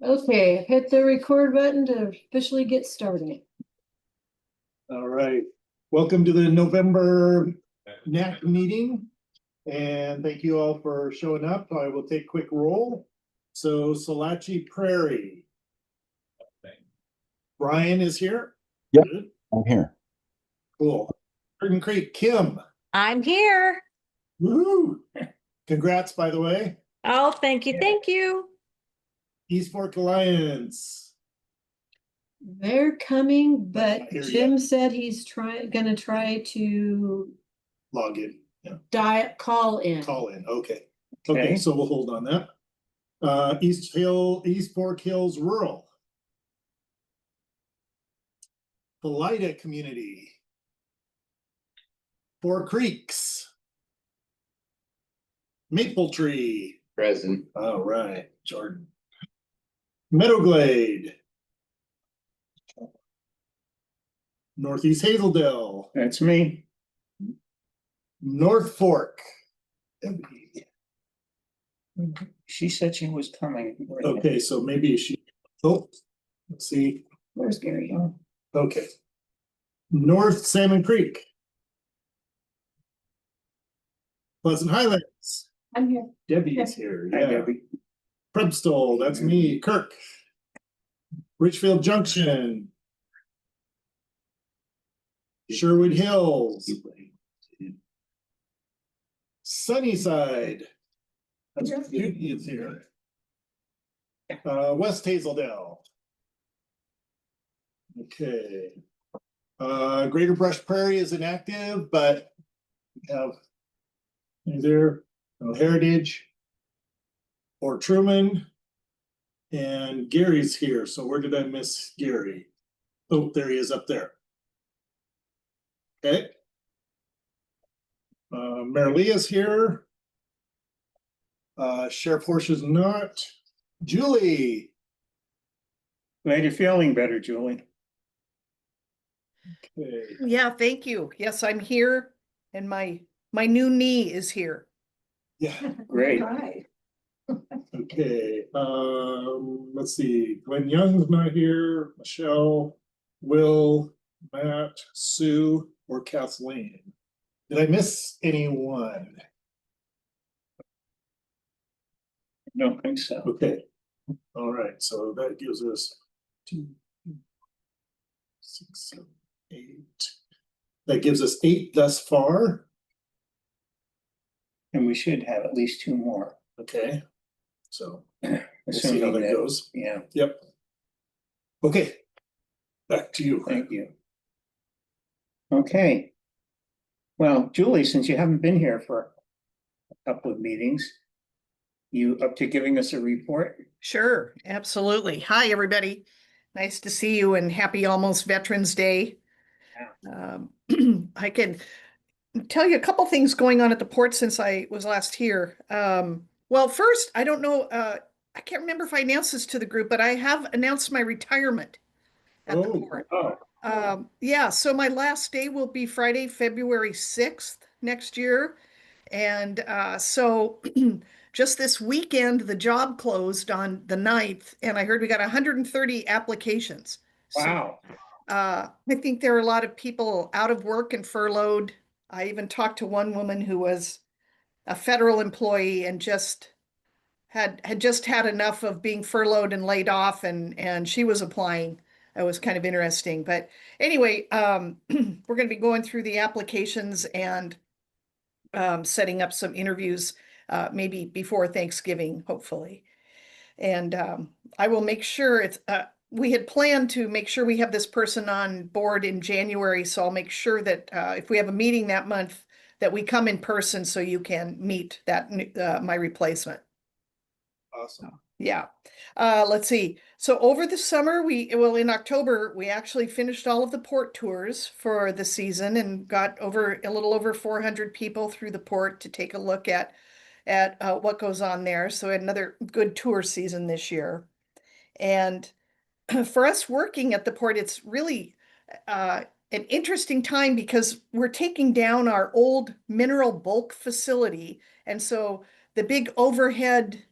Okay, hit the record button to officially get started. All right, welcome to the November NAC meeting. And thank you all for showing up. I will take quick roll. So Salachi Prairie. Brian is here. Yep. Good. I'm here. Cool. Curtain Creek, Kim. I'm here. Woohoo! Congrats, by the way. Oh, thank you. Thank you. East Fork Alliance. They're coming, but Not here Jim yet. said he's gonna try to Log in. Yeah. call in. Call in. Okay. Okay, so we'll hold on that. East Fork Hills Rural. Felida Community. Four Creeks. Maple Tree. Present. All right, Jordan. Meadowglade. Northeast Hazeldale. That's me. North Fork. Debbie. She said she was coming. Okay, so maybe let's see. Where's Gary? Okay. North Salmon Creek. Pleasant Highlands. I'm here. Debbie is here. Hi, Yeah. Debbie. Prebstol, that's me. Kirk. Richfield Junction. Sherwood Hills. Sunnyside. That's Judy is here. West Hazeldale. Okay. Greater Brush Prairie is inactive, but we have either Heritage or Truman, and Gary's here. So where did I miss Gary? Oh, there he is up there. Okay. Marilea's here. Sheriff Horsch is not. Julie. Glad you're feeling better, Julie. Okay. Yeah, thank you. Yes, I'm here and my new knee is here. Yeah. Great. Right. Okay. Let's see. Glenn Young's not here. Michelle, Will, Matt, Sue, or Kathleen. Did I miss anyone? Don't think so. Okay. All right. So that gives us 2, 6, 7, 8. That gives us 8 thus far. And we should have at least 2 more. Okay. So we'll see how Assuming that goes. Yeah, Yep. Okay. Back to you. thank you. Okay. Well, Julie, since you haven't been here for a couple of meetings, you up to giving us a report? Sure, absolutely. Hi, everybody. Nice to see you and happy almost Veterans Day. I can tell you a couple things going on at the port since I was last here. Well, first, I don't know, I can't remember if I announced this to the group, but I have announced my retirement at the port. Yeah, so my last day will be Friday, February 6th next year. And so just this weekend, the job closed on the 9th, and I heard we got 130 applications. Wow. So, I think there are a lot of people out of work and furloughed. I even talked to one woman who was a federal employee and just had just had enough of being furloughed and laid off, and she was applying. It was kind of interesting. But anyway, we're going to be going through the applications and setting up some interviews maybe before Thanksgiving, hopefully. And I will make sure it's, we had planned to make sure we have this person on board in January. So I'll make sure that if we have a meeting that month, that we come in person so you can meet that my replacement. Awesome. Yeah. Let's see. So over the summer, in October, we actually finished all of the port tours for the season and got a little over 400 people through the port to take a look at what goes on there. So we had another good tour season this year. And for us working at the port, it's really an interesting time because we're taking down our old mineral bulk facility. And so the big overhead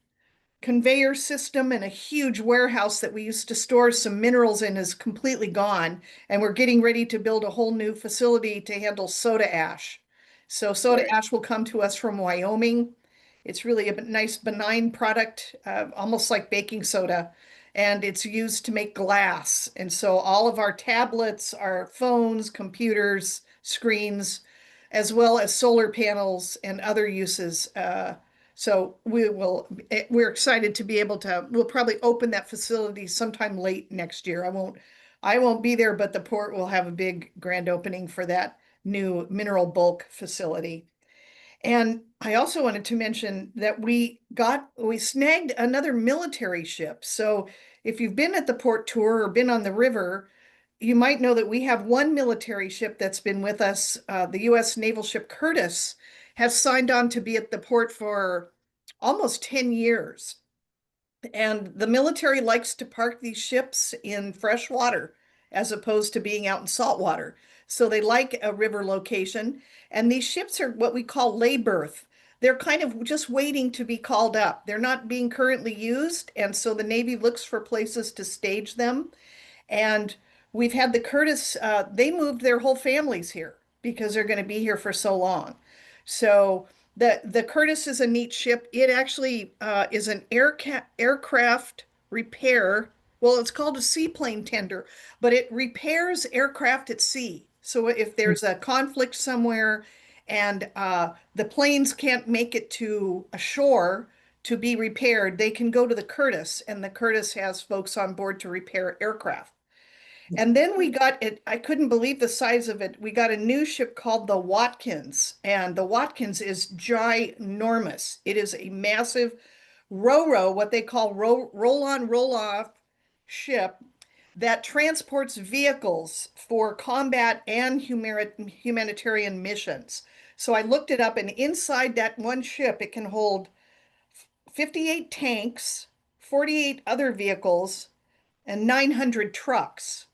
conveyor system and a huge warehouse that we used to store some minerals in is completely gone. And we're getting ready to build a whole new facility to handle soda ash. So soda Right. ash will come to us from Wyoming. It's really a nice benign product, almost like baking soda, and it's used to make glass. And so all of our tablets, our phones, computers, screens, as well as solar panels and other uses. So we're excited to be able to, we'll probably open that facility sometime late next year. I won't be there, but the port will have a big grand opening for that new mineral bulk facility. And I also wanted to mention that we snagged another military ship. So if you've been at the port tour or been on the river, you might know that we have one military ship that's been with us. The U.S. naval ship Curtis has signed on to be at the port for almost 10 years. And the military likes to park these ships in fresh water as opposed to being out in salt water. So they like a river location. And these ships are what we call lay berth. They're kind of just waiting to be called up. They're not being currently used. And so the Navy looks for places to stage them. And we've had the Curtis, they moved their whole families here because they're going to be here for so long. So the Curtis is a neat ship. It actually is an aircraft repair. Well, it's called a seaplane tender, but it repairs aircraft at sea. So if there's a conflict somewhere and the planes can't make it to a shore to be repaired, they can go to the Curtis, and the Curtis has folks on board to repair aircraft. And then we got it, I couldn't believe the size of it. We got a new ship called the Watkins, and the Watkins is ginormous. It is a massive ro-ro, what they call roll-on, roll-off ship that transports vehicles for combat and humanitarian missions. So I looked it up, and inside that one ship, it can hold 58 tanks, 48 other vehicles, and 900 trucks.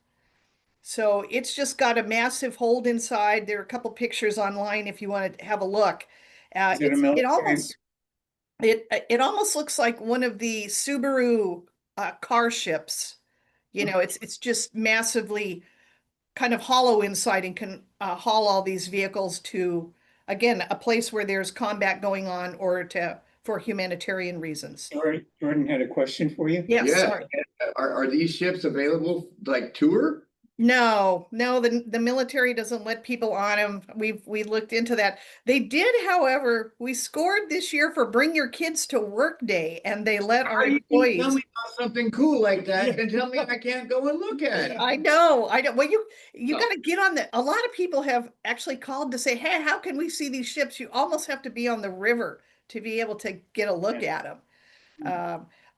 So it's just got a massive hold inside. There are a couple pictures online if you want to have a look. Is it a It military? almost looks like one of the Subaru car ships. You know, it's just massively kind of hollow inside and can haul all these vehicles to, again, a place where there's combat going on or for humanitarian reasons. Jordan had a question for you. Yes, Yeah. sorry. Are these ships available like tour? No, the military doesn't let people on them. We looked into that. They did, however, we scored this year for Bring Your Kids to Work Day, and they let our How you can employees. tell me about something cool like that and tell me I can't go and look at it? I know. Well, you Oh. got to get on the. A lot of people have actually called to say, "Hey, how can we see these ships?" You almost have to be on the river to be able to get a look at them.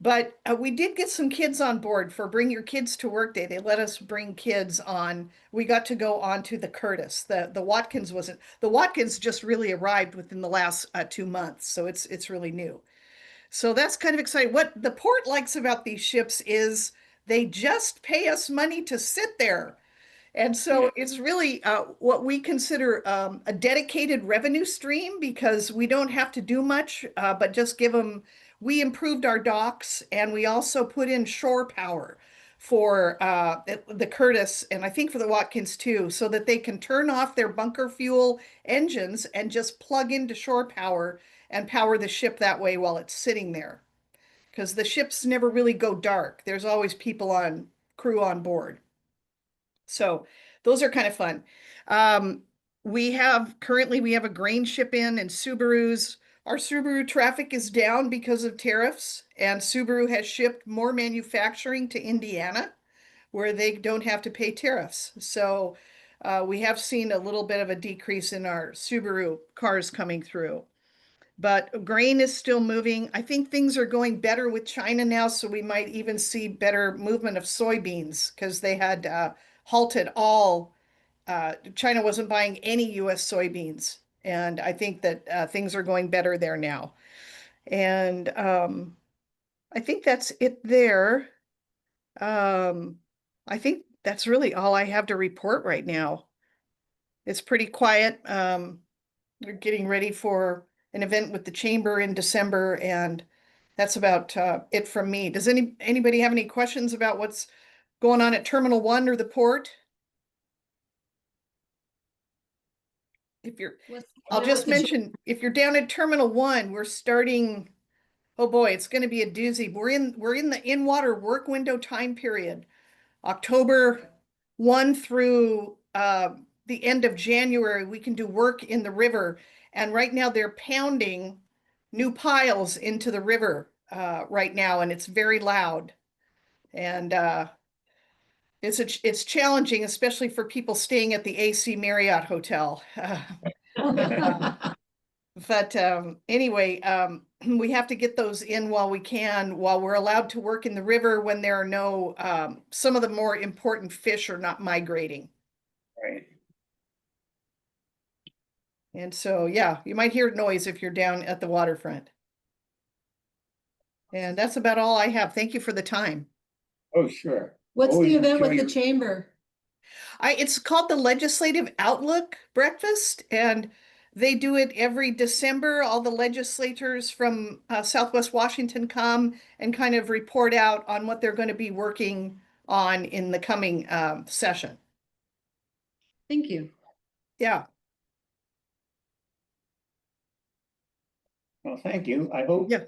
But we did get some kids on board for Bring Your Kids to Work Day. They let us bring kids on. We got to go on to the Curtis. The Watkins wasn't. The Watkins just really arrived within the last 2 months, so it's really new. So that's kind of exciting. What the port likes about these ships is they just pay us money to sit there. And so it's really what we consider a dedicated revenue stream because we don't have to do much, but just give them. We improved our docks and we also put in shore power for the Curtis and I think for the Watkins too, so that they can turn off their bunker fuel engines and just plug into shore power and power the ship that way while it's sitting there. Because the ships never really go dark. There's always crew on board. So those are kind of fun. Currently we have a grain ship in and Subarus. Our Subaru traffic is down because of tariffs, and Subaru has shipped more manufacturing to Indiana where they don't have to pay tariffs. So we have seen a little bit of a decrease in our Subaru cars coming through. But grain is still moving. I think things are going better with China now, so we might even see better movement of soybeans because they had halted all. China wasn't buying any U.S. soybeans, and I think that things are going better there now. And I think that's it there. I think that's really all I have to report right now. It's pretty quiet. We're getting ready for an event with the chamber in December, and that's about it from me. Does anybody have any questions about what's going on at Terminal 1 or the port? If you're, I'll just mention, if you're down at Terminal 1, we're starting, oh boy, it's going to be a doozy. We're in the in-water work window time period, October 1 through the end of January. We can do work in the river, and right now they're pounding new piles into the river right now, and it's very loud, and it's challenging, especially for people staying at the AC Marriott Hotel. But anyway, we have to get those in while we can, while we're allowed to work in the river when there are no, some of the more important fish are not migrating. Right. And so, yeah, you might hear noise if you're down at the waterfront. And that's about all I have. Thank you for the time. Oh, sure. What's Always the event with enjoy the your- chamber? It's called the Legislative Outlook Breakfast, and they do it every December. All the legislators from Southwest Washington come and kind of report out on what they're going to be working on in the coming session. Thank you. Yeah. Well, thank you. I hope Yeah.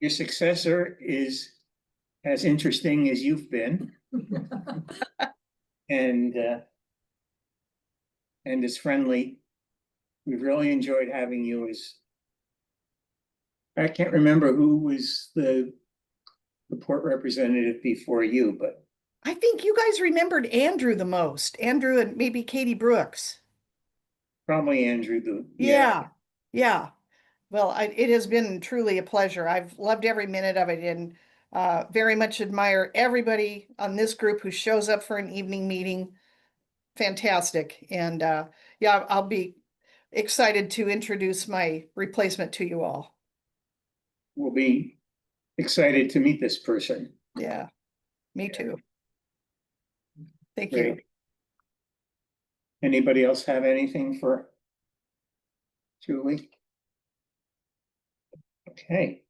your successor is as interesting as you've been and as friendly. We've really enjoyed having you as, I can't remember who was the port representative before you, but I think you guys remembered Andrew the most. Andrew and maybe Katie Brooks. probably Andrew. Yeah. Yeah. Well, it has been truly a pleasure. I've loved every minute of it, and very much admire everybody on this group who shows up for an evening meeting. Fantastic. And yeah, I'll be excited to introduce my replacement to you all. We'll be excited to meet this person. Yeah, me too. Thank you. Great. Anybody else have anything for Julie? Okay.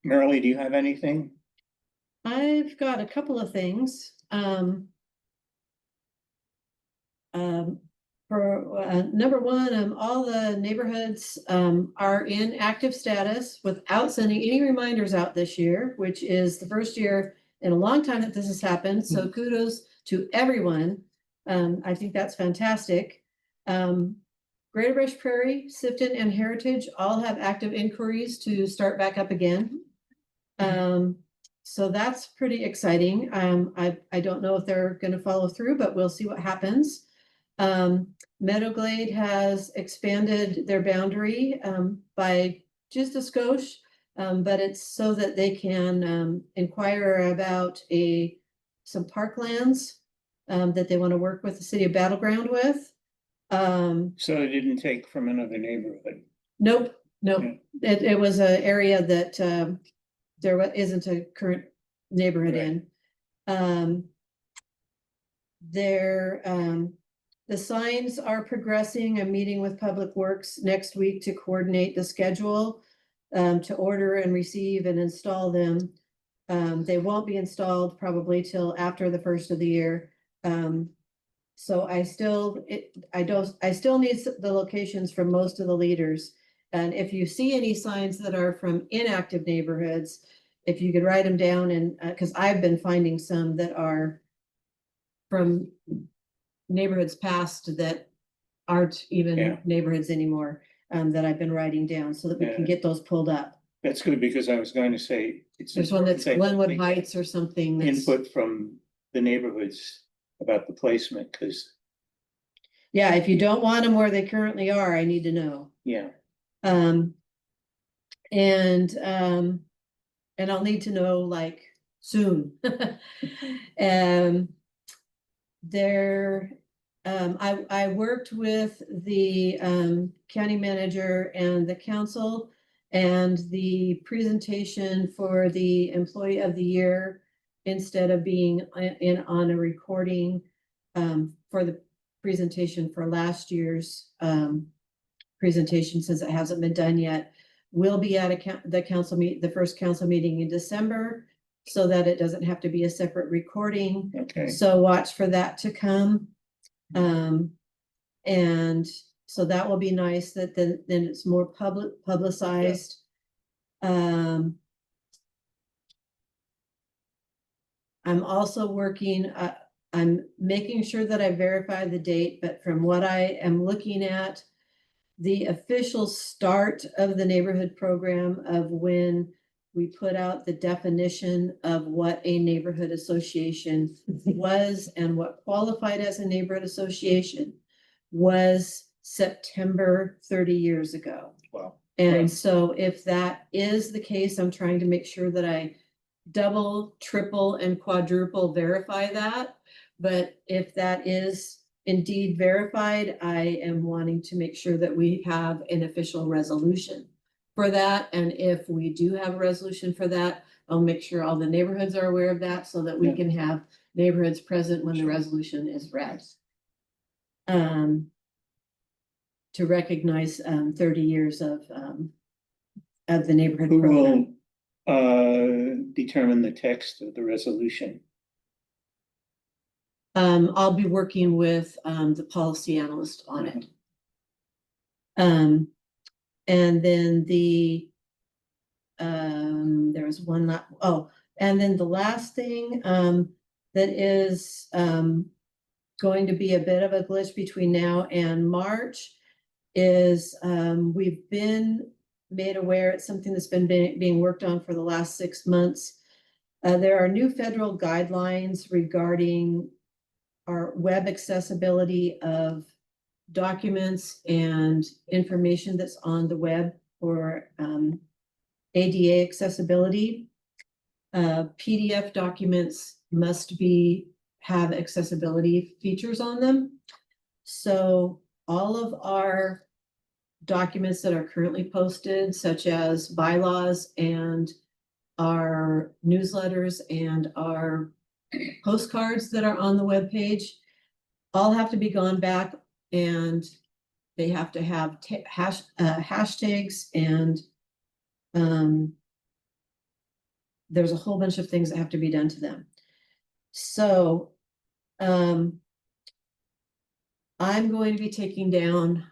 Marilee, do you have anything? I've got a couple of things. For number one, all the neighborhoods are in active status without sending any reminders out this year, which is the first year in a long time that this has happened. So kudos to everyone. I think that's fantastic. Greater Brush Prairie, Sifton, and Heritage all have active inquiries to start back up again. So that's pretty exciting. I don't know if they're going to follow through, but we'll see what happens. Meadowglade has expanded their boundary by just a skosh, but it's so that they can inquire about some parklands that they want to work with the city of Battleground with. So it didn't take from another neighborhood. Nope. Okay. It was an area that there isn't a current neighborhood Right. in. The signs are progressing. I'm meeting with Public Works next week to coordinate the schedule to order and receive and install them. They won't be installed probably till after the first of the year. So I still need the locations from most of the leaders. And if you see any signs that are from inactive neighborhoods, if you could write them down, and because I've been finding some that are from neighborhoods past that aren't even neighborhoods anymore, that I've been writing down so that we can get those pulled up. That's good, because I was going to say There's one that's Glenwood Heights or something. Input from the neighborhoods about the placement, because yeah, if you don't want them where they currently are, I need to know. yeah. And I'll need to know like soon. I worked with the county manager and the council, and the presentation for the employee of the year, instead of being on a recording for the presentation for last year's presentation, since it hasn't been done yet, will be at the first council meeting in December, so that it doesn't have to be a separate recording. Okay, So watch for that to come. And so that will be nice, that then it's more publicized. I'm also working, I'm making sure that I verify the date, but from what I am looking at, the official start of the neighborhood program of when we put out the definition of what a neighborhood association was and what qualified as a neighborhood association was September 30 years ago. Wow. And so if that is the case, I'm trying to make sure that I double, triple, and quadruple verify that. But if that is indeed verified, I am wanting to make sure that we have an official resolution for that. And if we do have a resolution for that, I'll make sure all the neighborhoods are aware of that, so that we Yeah. can have neighborhoods present when the resolution is read. To recognize 30 years of the neighborhood who program. will determine the text of the resolution? I'll be working with the policy analyst on it. And then there was one and then the last thing that is going to be a bit of a glitch between now and March is we've been made aware, it's something that's been being worked on for the last 6 months. There are new federal guidelines regarding our web accessibility of documents and information that's on the web for ADA accessibility. PDF documents must have accessibility features on them. So all of our documents that are currently posted, such as bylaws and our newsletters and our postcards that are on the webpage, all have to be gone back, and they have to have hashtags, and there's a whole bunch of things that have to be done to them. So I'm going to be taking down,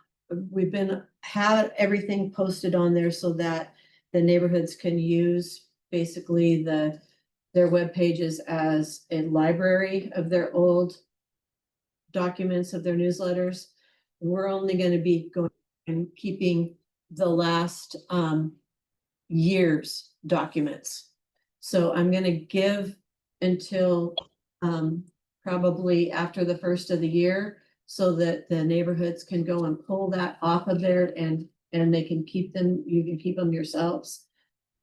had everything posted on there so that the neighborhoods can use basically their web pages as a library of their old documents of their newsletters. We're only going to be going and keeping the last year's documents. So I'm going to give until probably after the first of the year, so that the neighborhoods can go and pull that off of there, and they can keep them. You can keep them yourselves,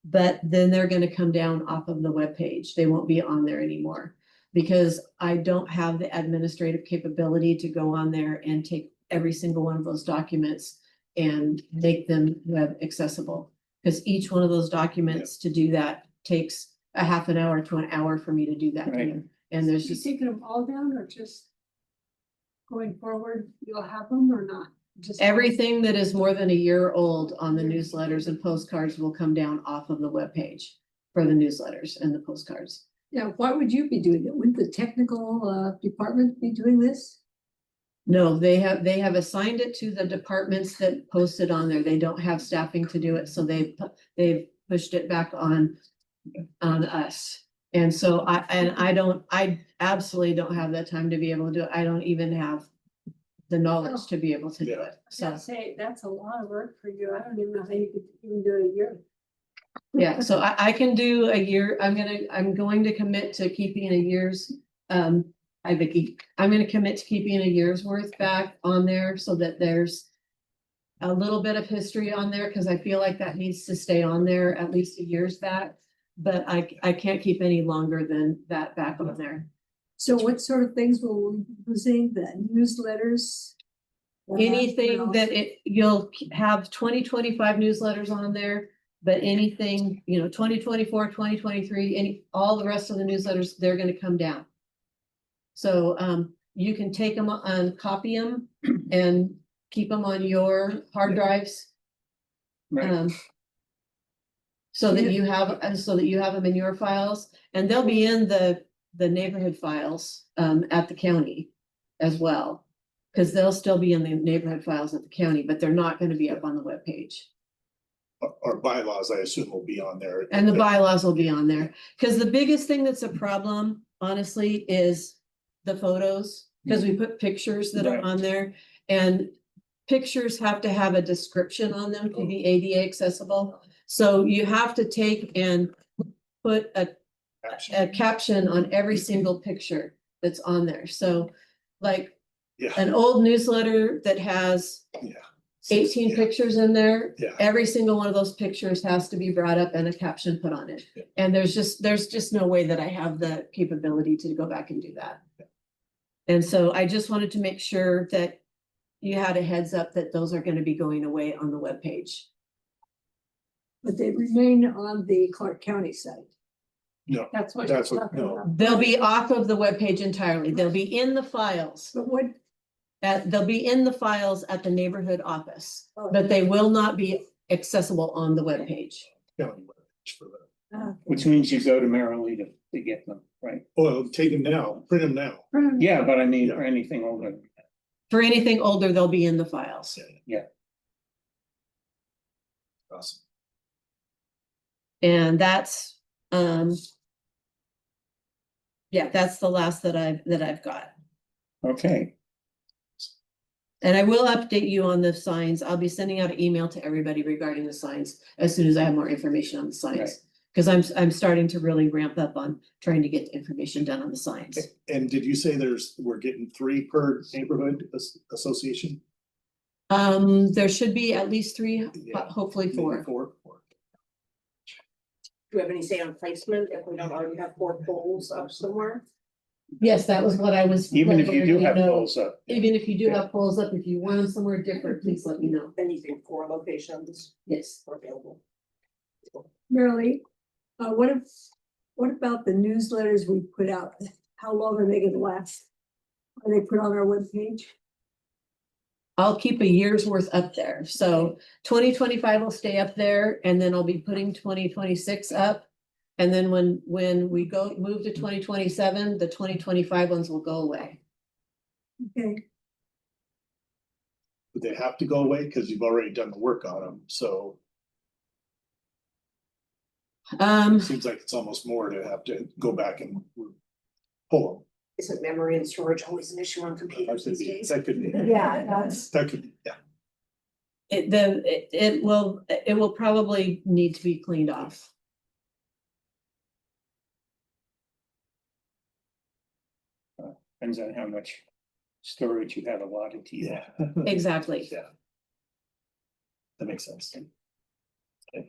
but then they're going to come down off of the webpage. They won't be on there anymore, because I don't have the administrative capability to go on there and take every single one of those documents and make them web accessible. Because each one of those documents to do that takes a half an hour to an hour for me to do that. Right. And there's You just, taking them all down, or just going forward, you'll have them or not? Just everything that is more than a year old on the newsletters and postcards will come down off of the webpage for the newsletters and the postcards. Yeah, why would you be doing it? Wouldn't the technical department be doing this? No, they have assigned it to the departments that posted on there. They don't have staffing to do it, so they've pushed it back on us. And so I absolutely don't have that time to be able to do it. I don't even have the knowledge to be able to do it. So, Say, that's a lot of work for you. I don't even know how you could even do it a year. yeah, so I can do a year. I'm going to commit to keeping a year's, hi Vicky. I'm going to commit to keeping a year's worth back on there, so that there's a little bit of history on there, because I feel like that needs to stay on there at least a year's back. But I can't keep any longer than that back on there. So what sort of things will we be using? The newsletters? Anything that you'll have 2025 newsletters on there, but anything, 2024, 2023, all the rest of the newsletters, they're going to come down. So you can take them and copy them and keep them on your hard drives. Right, So that you have, them in your files, and they'll be in the neighborhood files, at the county as well. Cause they'll still be in the neighborhood files at the county, but they're not gonna be up on the webpage. Our bylaws, I assume, will be on there. And the bylaws will be on there, cause the biggest thing that's a problem, honestly, is the photos. Cause we put pictures that are Right. on there, and pictures have to have a description on them to be ADA accessible. So you have to take and put a caption on every single picture that's on there. So like Yeah, an old newsletter that has yeah. 18 Yeah, pictures in there, Yeah, every single one of those pictures has to be brought up and a caption put on it. Yeah. And there's just no way that I have the capability to go back and do that. And so I just wanted to make sure that you had a heads up that those are gonna be going away on the webpage. But they remain on the Clark County site. no, That's what. That's you're what- talking no. about. They'll be off of the webpage entirely. They'll be in the files. But what, They'll be in the files at the neighborhood office, Oh. but they will not be accessible on the webpage. county webpage for that. which means you go to Merrily to get them, right? Well, take them now, print them now. Yeah, but I mean, for anything older. For anything older, they'll be in the files. Awesome. And that's, yeah, that's the last that I've got. Okay, And I will update you on the signs. I'll be sending out an email to everybody regarding the signs as soon as I have more information on the Right. signs. Cause I'm starting to really ramp up on trying to get information done on the signs. And did you say we're getting 3 per neighborhood association? There should be at least 3, Yeah. hopefully Maybe 4. 4? Do we have any say on placement if we don't already have 4 poles up somewhere? Yes, that was what I was. even if letting you do have everybody know. polls up. Even if you do Yeah. have polls up, if you want them somewhere different, please let me know. Then you think 4 locations Yes. are available. Merrily, what about the newsletters we put out? How long are they gonna last? Are they put on our webpage? I'll keep a year's worth up there. So 2025 will stay up there, and then I'll be putting 2026 up. And then when we move to 2027, the 2025 ones will go away. Okay, Would they have to go away? Cause you've already done the work on them, so it seems like it's almost more to have to go back and pull Isn't memory and storage always an issue on them. computers these days? That could be. yeah, that's, That could be, yeah. It will probably need to be cleaned off. Depends on how much storage you have allotted to you. Yeah. Exactly. Yeah. That makes sense. Okay.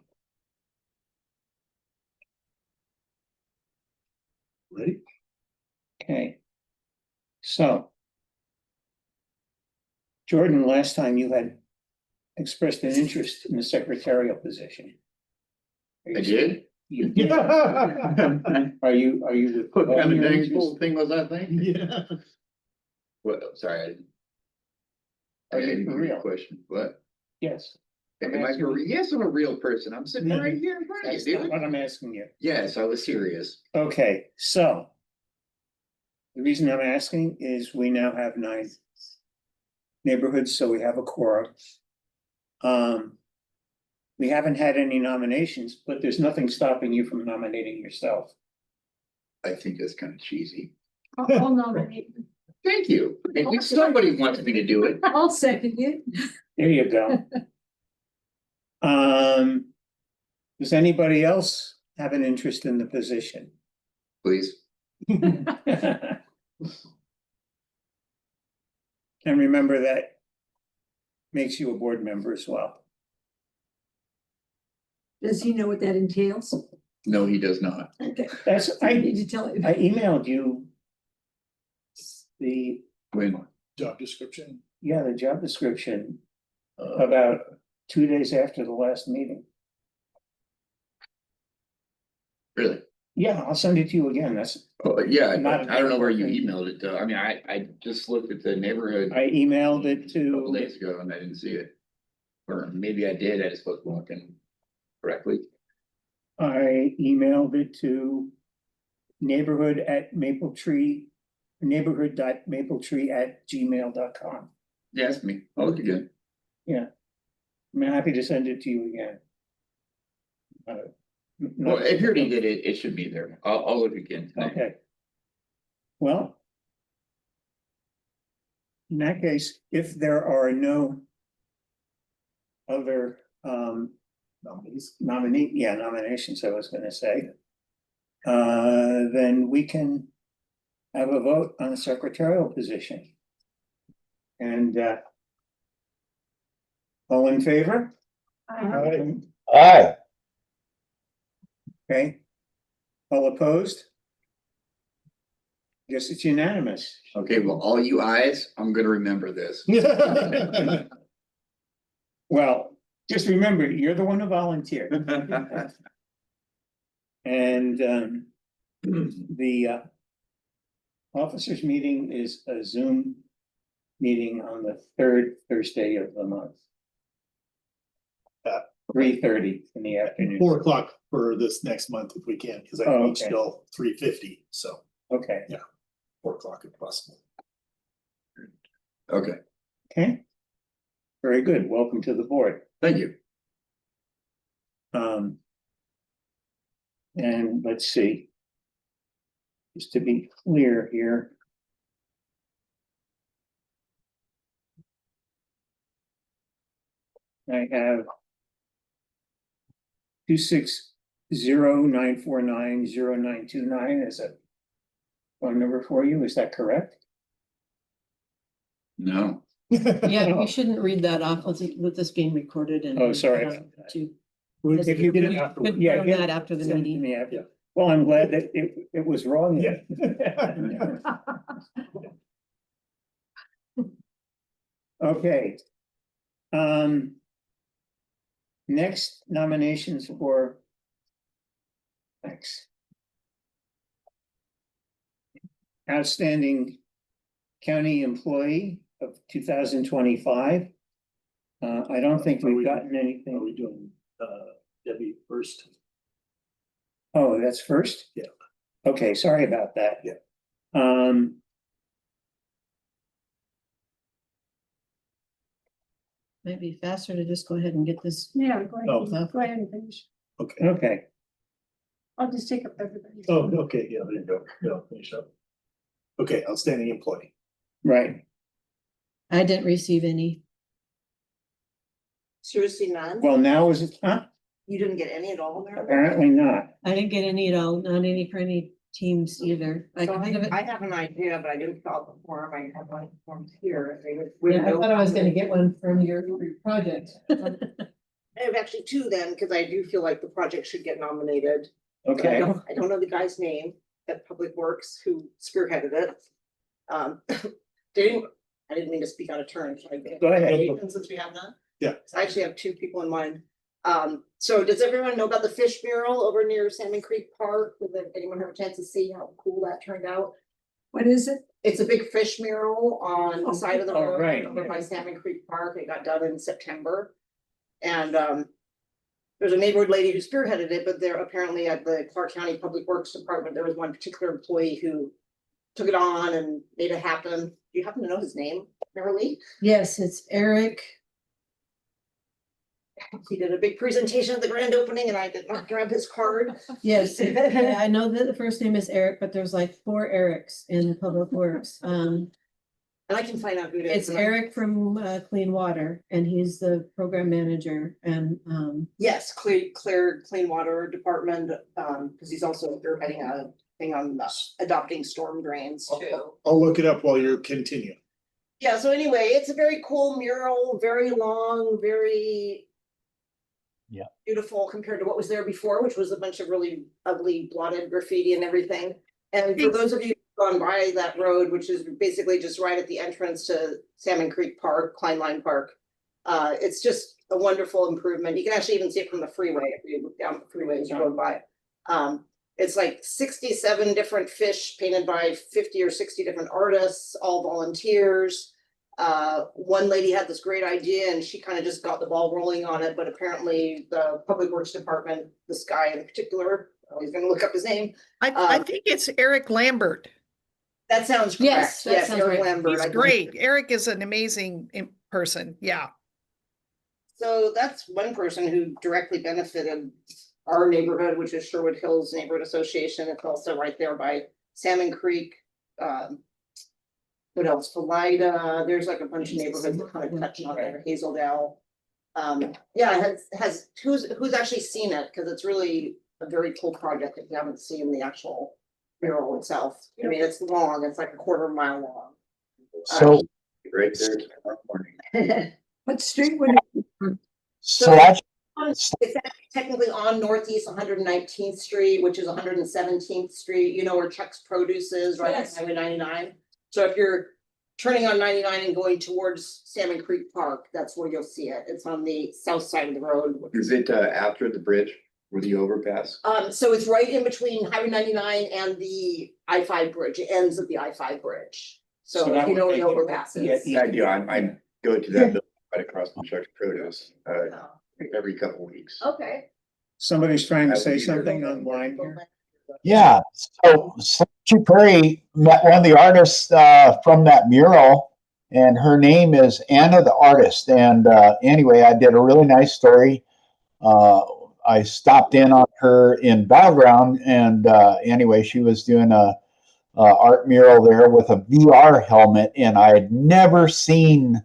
Ready? Okay. So. Jordan, last time you had expressed an interest in the secretarial position. I did? You did. Are you? What kind of withdrawing your dang interest? fool thing was that thing? Yeah. What, sorry, I didn't. Are I you didn't for hear your real? question, what? Yes, I'm Am I asking- for real? Yes, I'm a real person, I'm sitting right here in front of that's you, not dude. what I'm asking you. Yes, I was serious. Okay, so. The reason I'm asking is we now have 9 neighborhoods, so we have a quorum. We haven't had any nominations, but there's nothing stopping you from nominating yourself. I think that's kind of cheesy. I'll nominate. Thank you. At least somebody wants me to do it. I'll second it. There you go. Does anybody else have an interest in the position? Please. And remember that makes you a board member as well. Does he know what that entails? No, he does not. Okay, That's, I need to tell him. I emailed you the, When, Job description. the job description about 2 days after the last meeting. really? Yeah, I'll send it to you again. That's Oh, yeah, Not- I don't know where you emailed it to. I mean, I just looked at the neighborhood a I emailed it couple to, days ago and I didn't see it. Or maybe I did, I just wasn't looking correctly. neighborhood.mapletree@gmail.com. Yeah, that's me. I'll look again. Yeah. I'm happy to send it to you again. Well, if you already did it, it should be there. I'll look again tonight. Okay. Well. In that case, if there are no other nominations, I was gonna say. Then we can have a vote on the secretarial position. And all in favor? Aye. Okay. All opposed? Guess it's unanimous. Okay, well, all you eyes, I'm gonna remember this. Well, just remember, you're the one who volunteered. And the officers' meeting is a Zoom meeting on the third Thursday of the month. 3:30 in the afternoon. 4 o'clock for this next month if we can, because I Oh, reached okay. till 3:50, so Okay, 4 o'clock if possible. Okay, okay. Very good. Welcome to the board. thank you. And let's see. Just to be clear here. I have 26094900929 as a phone number for you. Is that correct? No, Yeah, you shouldn't read that off with this being recorded and. Oh, sorry about that. To If you Get it could, afterwards. yeah, confirm get- that after the send it to meeting. me after. Well, I'm glad that it was wrong. Yeah. Okay. Next nominations for. Thanks. Outstanding county employee of 2025. I don't think we've gotten Are anything. we doing Debbie first? Oh, that's first? Yeah. Okay, sorry about that. Yeah. Might be faster to just go ahead and get this. Yeah, Oh. go ahead and finish. Okay. Okay, I'll just take up everybody's. Oh, okay, yeah, there you go. Yeah, finish up. Okay, outstanding employee. right. I didn't receive any. Seriously, none? Well, now is it, huh? You didn't get any at all, Marilyn? Apparently not. I didn't get any at all, not any for any teams either. I So kind of, I have an idea, but I didn't fill out the form. I have my forms here. They would- yeah, I thought I was gonna get one from your project. I have actually two then, because I do feel like the project should get nominated. But Okay, I don't know the guy's name at Public Works who spearheaded it. I didn't mean to speak out of turn. Should I- Go ahead. Since we have that? Yeah. So I actually have two people in mind. So does everyone know about the fish mural over near Salmon Creek Park? Did anyone have a chance to see how cool that turned out? What is it? It's a big fish mural on the side of the Oh, road right. over by Salmon Creek Park. It got done in September. And there's a neighborhood lady who spearheaded it, but there apparently at the Clark County Public Works Department, there was one particular employee who took it on and made it happen. Do you happen to know his name, Marilee? Yes, it's Eric. He did a big presentation at the grand opening and I did not grab his card. Yes, I know that the first name is Eric, but there's like 4 Erics in Public Works. And I can find out who it is. It's Eric from Clean Water and he's the program manager and Yes, Clean Water Department, because he's also, they're heading a thing on adopting storm drains too. I'll look it up while you continue. Yeah, so anyway, it's a very cool mural, very long, very. Yeah. Beautiful compared to what was there before, which was a bunch of really ugly blotted graffiti and everything. And for those of you who've gone by that road, which is basically just right at the entrance to Salmon Creek Park, Klein Line Park. It's just a wonderful improvement. You can actually even see it from the freeway if you look down the freeway as you go by. It's like 67 different fish painted by 50 or 60 different artists, all volunteers. One lady had this great idea and she kind of just got the ball rolling on it, but apparently the Public Works Department, this guy in particular, he's gonna look up his name. I think it's Eric Lambert. That sounds Yes, correct. that Yes, sounds Eric right. Lambert. He's I believe. great. Eric is an amazing person. Yeah. So that's one person who directly benefited our neighborhood, which is Sherwood Hills Neighborhood Association. It's also right there by Salmon Creek. What else? Philida, there's like a bunch of neighborhoods that kind of touch on there, Hazeldale. Yeah, who's actually seen it? Because it's really a very cool project if you haven't seen the actual mural itself. I mean, it's long, it's like a quarter mile long. So, Right there tomorrow morning. What street would it? so that's, It's actually technically on Northeast 119th Street, which is 117th Street, you know where Chuck's Produce is, right on Yes. Highway 99. So if you're turning on 99 and going towards Salmon Creek Park, that's where you'll see it. It's on the south side of the road. Is it after the bridge or the overpass? So it's right in between Highway 99 and the I-5 bridge. It ends at the I-5 bridge. So that if you would know where take the you- overpass Yeah, is. yeah. I do, I go to that building right across from Chuck's Produce, Oh, every couple weeks. okay. Somebody's trying to I say would be here. something online here. yeah. So Stu Perry met one of the artists from that mural, and her name is Anna the Artist. And anyway, I did a really nice story. I stopped in on her in Battleground, and anyway, she was doing a art mural there with a VR helmet, and I had never seen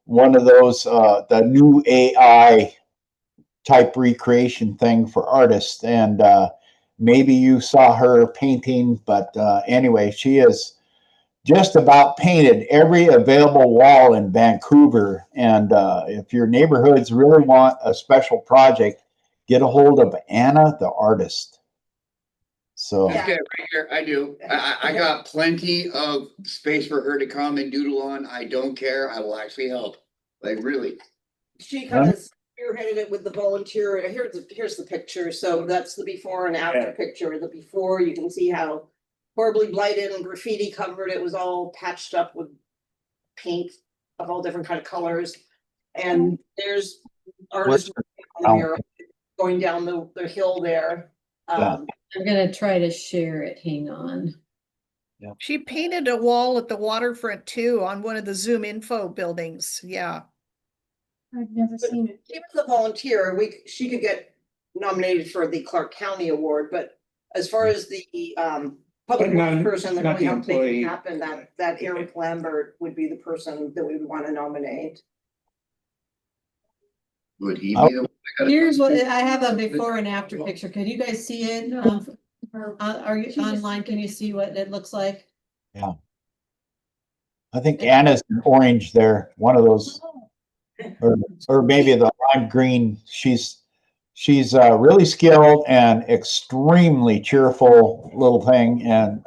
one of those the new AI type recreation thing for artists. And maybe you saw her painting, but anyway, she is just about painted every available wall in Vancouver. And if your neighborhoods really want a special project, get a hold of Anna the Artist. So Yeah. Okay, right here, I do. I got plenty of space for her to come and doodle on. I don't care. I will actually help. Like, really. She kind of spearheaded it with the volunteer. Here's the picture. So that's the before and after Yeah. picture. The before, you can see how horribly blighted and graffiti covered. It was all patched up with paint of all different kind of colors. And there's artists on the mural going down the hill there. Yeah. I'm gonna try to share it. Hang on. She painted a wall at the waterfront too on one of the Zoom info buildings. Yeah. I've never seen it. She was a volunteer. She could get nominated for the Clark County Award, but as far as the public But not- works person that not really the helped make it employee. happen, that Eric Lambert would be the person that we would want to nominate. Would he be the one that got it? Here's what, I have a before and after picture. Can you guys see it? Are you online? Can you see what it looks like? I think Anna's in orange there, one of those, or maybe the lime green. She's really skilled and extremely cheerful little thing. And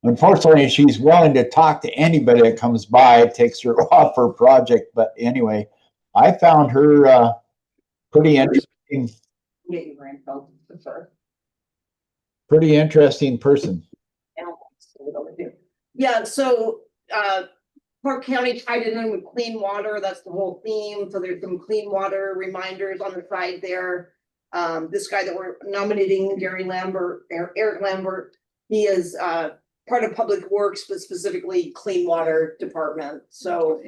unfortunately, she's willing to talk to anybody that comes by. It takes her off her project. But anyway, I found her pretty interesting, Get your grandchild for sure. pretty interesting person. Yeah, so Clark County tied it in with clean water. That's the whole theme. So there's some clean water reminders on the side there. This guy that we're nominating, Eric Lambert, he is part of Public Works, but specifically Clean Water Department. So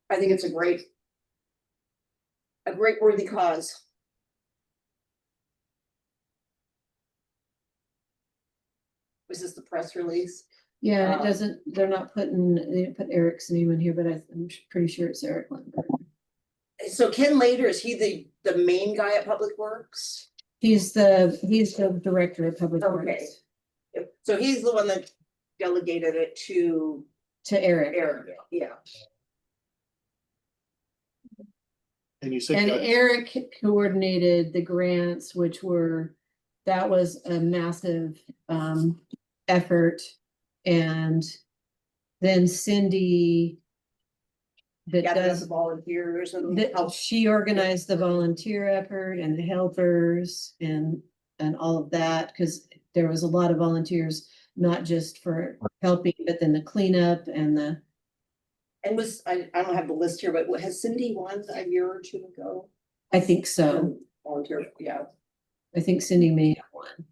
I think it's a great worthy cause. Was this the press release? Yeah, it doesn't, they didn't put Eric's name in here, but I'm pretty sure it's Eric Lambert. So Ken Lader, is he the main guy at Public Works? He's the director of public Okay. works. So he's the one that delegated it to Eric. Eric, yeah. And you said. And Eric coordinated the grants, that was a massive effort. And then Cindy that Yeah, that's does, volunteers and that help. she organized the volunteer effort and the helpers and and all of that, because there was a lot of volunteers, not just for helping, but then the cleanup and the, And I don't have the list here, but has Cindy won a year or two ago? I think so. Volunteer, yeah. I think Cindy may have one.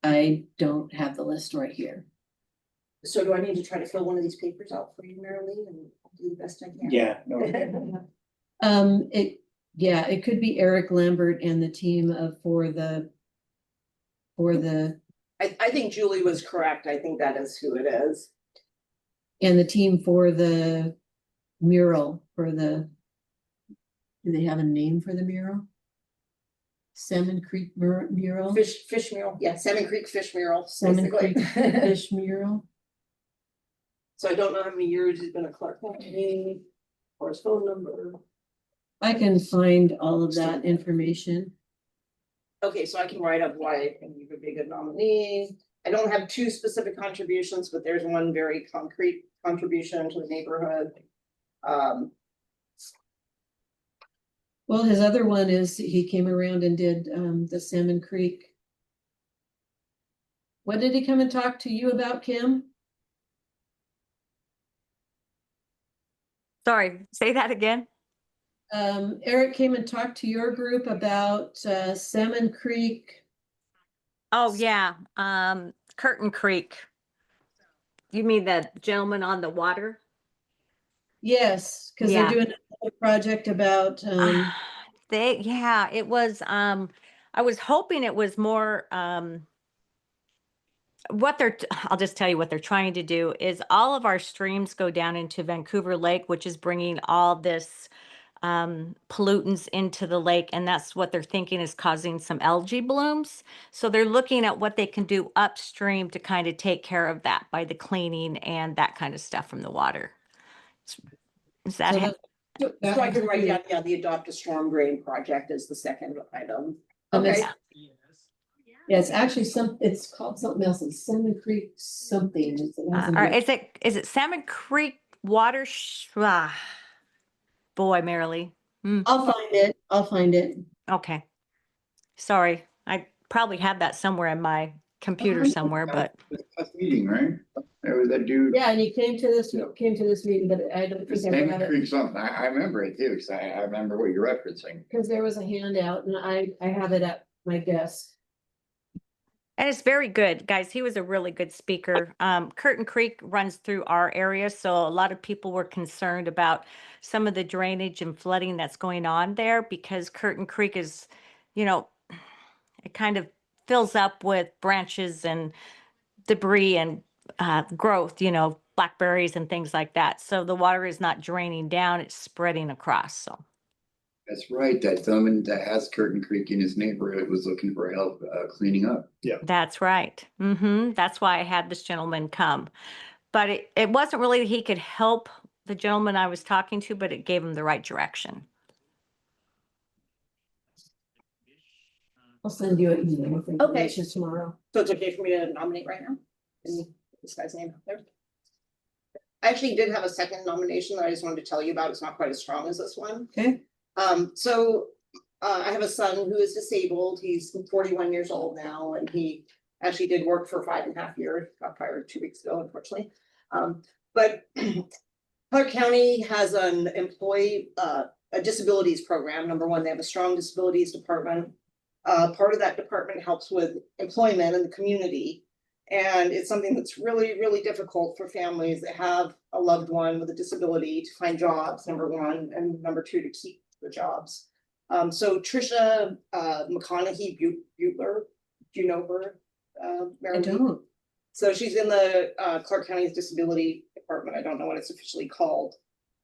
I don't have the list right here. So do I need to try to fill one of these papers out for you, Marilee, and do the best I can? Yeah, no, It could be Eric Lambert and the team for the. I think Julie was correct. I think that is who it is. And the team for the mural for the. Do they have a name for the mural? Salmon Creek mural? Fish mural, yeah, Salmon Creek fish mural. Salmon basically. Creek fish mural. So I don't know how many years he's been a Clark County or his phone number. I can find all of that information. Okay, so I can write up why I think you would be a good nominee. I don't have two specific contributions, but there's one very concrete contribution to the neighborhood. Well, his other one is he came around and did the Salmon Creek. What did he come and talk to you about, Kim? Sorry, say that again. Eric came and talked to your group about Salmon Creek. Oh, yeah, Curtin Creek. You mean the gentleman on the water? Yes, because Yeah. they're doing a project about It was, I was hoping it was more, I'll just tell you what they're trying to do is all of our streams go down into Vancouver Lake, which is bringing all this pollutants into the lake. And that's what they're thinking is causing some algae blooms. So they're looking at what they can do upstream to kind of take care of that by the cleaning and that kind of stuff from the water. Is that So it? So I can write down, yeah, the Adopt a Storm Drain project is the second item. it's- Okay, Yeah, it's actually it's called something else. It's Salmon Creek something. Or is it Salmon Creek water? Boy, Marilee. I'll find it. Okay. Sorry. I probably have that somewhere in my computer somewhere, but Last meeting, right? There was that dude. Yeah, and he came to this meeting, but I don't think I Salmon have it. Creek something. I remember it too, because I remember what you're referencing. Because there was a handout and I have it at my desk. and it's very good, guys. He was a really good speaker. Curtin Creek runs through our area, so a lot of people were concerned about some of the drainage and flooding that's going on there because Curtin Creek is, it kind of fills up with branches and debris and growth, blackberries and things like that. So the water is not draining down, it's spreading across. So That's right. That gentleman that has Curtin Creek in his neighborhood was looking for help cleaning up. that's right. That's why I had this gentleman come. But it wasn't really that he could help the gentleman I was talking to, but it gave him the right direction. I'll send you an email with information tomorrow. so it's okay for me to nominate right now? And this guy's name out there. I actually did have a second nomination that I just wanted to tell you about. It's not quite as strong as this one. Okay. I have a son who is disabled. He's 41 years old now, and he actually did work for 5.5 years, got fired 2 weeks ago, unfortunately. But Clark County has an employee, a disabilities program. Number one, they have a strong disabilities department. Part of that department helps with employment in the community. And it's something that's really, really difficult for families that have a loved one with a disability to find jobs, number one, and number two, to keep the jobs. So Tricia McConaughey Butler, do you know her? I don't. So she's in the Clark County's Disability Department. I don't know what it's officially called.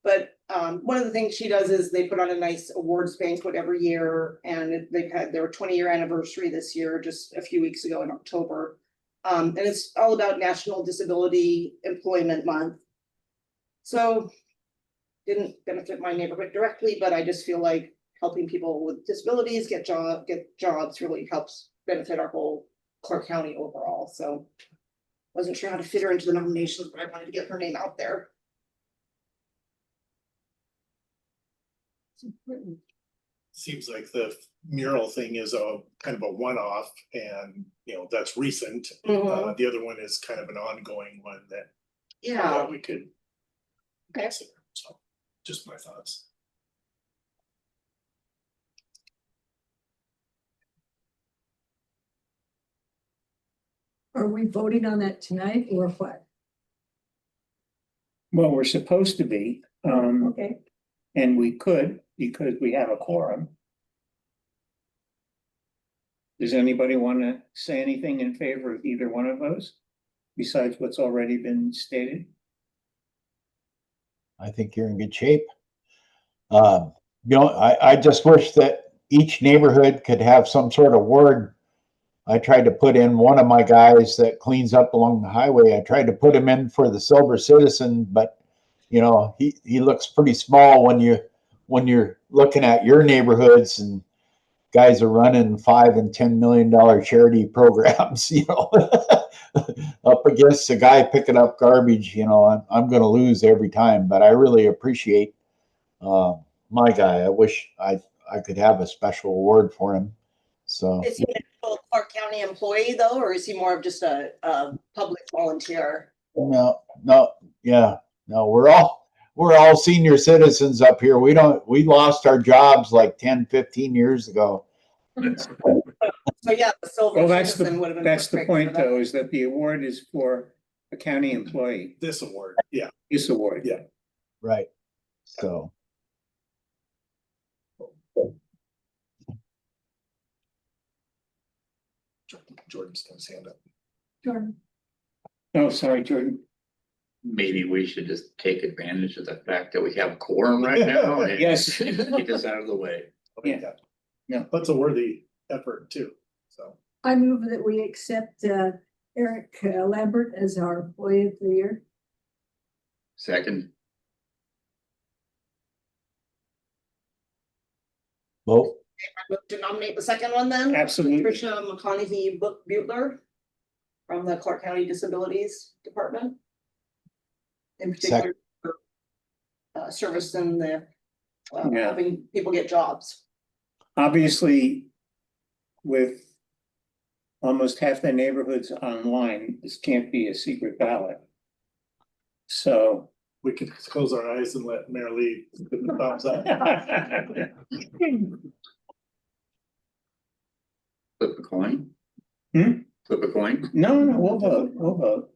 But one of the things she does is they put on a nice awards banquet every year, and they've had their 20-year anniversary this year, just a few weeks ago in October. And it's all about National Disability Employment Month. So didn't benefit my neighborhood directly, but I just feel like helping people with disabilities get jobs really helps benefit our whole Clark County overall. So wasn't sure how to fit her into the nominations, but I wanted to get her name out there. It's important. Seems like the mural thing is a kind of a one-off and, that's recent. Mhm. The other one is kind of an ongoing one that Yeah, we could okay. consider. So just my thoughts. Are we voting on that tonight or what? Well, we're supposed to be, Okay, and we could, because we have a quorum. Does anybody want to say anything in favor of either one of those? Besides what's already been stated? I think you're in good shape. I just wish that each neighborhood could have some sort of ward. I tried to put in one of my guys that cleans up along the highway. I tried to put him in for the Silver Citizen, but he looks pretty small when you're looking at your neighborhoods and guys are running $5 and $10 million charity programs, up against a guy picking up garbage, I'm going to lose every time, but I really appreciate my guy. I wish I could have a special award for him. So Is he an actual Clark County employee though, or is he more of just a public volunteer? no, we're all senior citizens up here. We lost our jobs like 10, 15 years ago. So yeah, the silver Well, that's citizen would have been. the perfect point for that. though, is that the award is for a county employee, This award, yeah. this award. Yeah. Right. So. Jordan's gonna stand up. Jordan. Oh, sorry, Jordan. Maybe we should just take advantage of the fact that we have a quorum right now. And Yes. Get this out of the way. Yeah. Yeah. That's a worthy effort too, so. I move that we accept Eric Lambert as our employee of the year. Second, Vote. To nominate the second one then? Absolutely. Tricia McConaughey Butler from the Clark County Disabilities Department. In particular, for, service in the, Yeah. helping people get jobs. Obviously, with almost half the neighborhoods online, this can't be a secret ballot. So. We could close our eyes and let Mayor Lee give the thumbs up. flip a coin. Hmm? Flip a coin. No, we'll vote.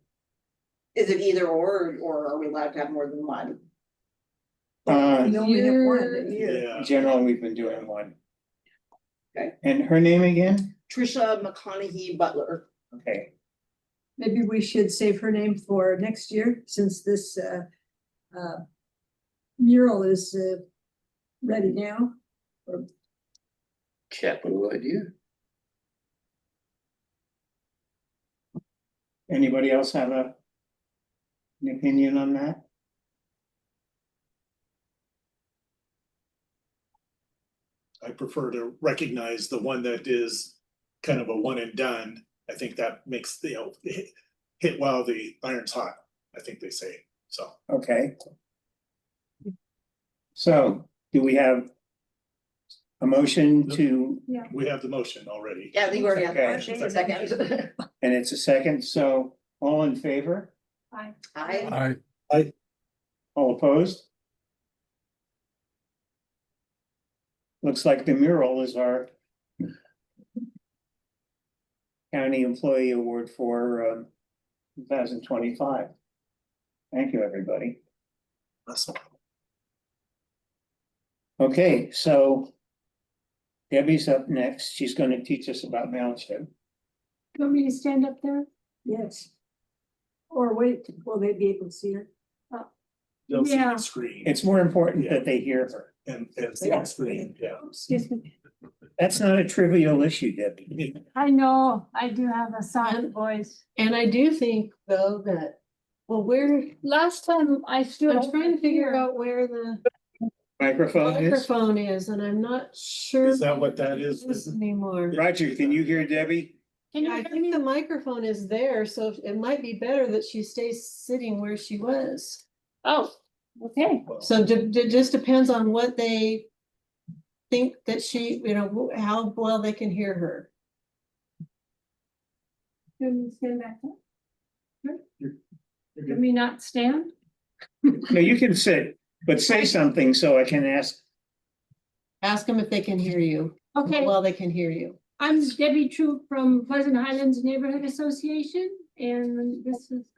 Is it either or are we allowed to have more than one? We only have one a year. Yeah. In general, we've been doing one. Okay. And her name again? Tricia McConaughey Butler. Okay, Maybe we should save her name for next year, since this mural is ready now. Capital idea. anybody else have an opinion on that? I prefer to recognize the one that is kind of a one and done. I think that makes hit while the iron's hot, I think they say, so. Okay. So, do we have a motion to, We have the motion already. Yeah, I think we already have the Okay. motion, second. and it's a second, so all in favor? I, All opposed? Looks like the mural is our county employee award for 2025. Thank you, everybody. Awesome. Okay, so Debbie's up next. She's going to teach us about MailChimp. You want me to stand up there? Yes. Or wait, will they be able to see her? They'll see Yeah. the screen It's more important that they hear her. and see the screen, yeah. Excuse me. That's not a trivial issue, Debbie. I know, I do have a silent voice. And I do think though that, well, Last time I stood. I'm trying to figure here. out where the Microphone is. microphone is, and I'm not sure. Is that what that is? Anymore. Roger, can you hear Debbie? Can you I hear think me? the microphone is there, so it might be better that she stays sitting where she was. Oh, okay. So it just depends on what they think that she, how well they can hear her. Can you stand back up? You're Can good. we not stand? No, you can sit, but say something so I can ask. Ask them if they can hear you. Okay, Well, they can hear you. I'm Debbie Throop from Pleasant Highlands Neighborhood Association, and this is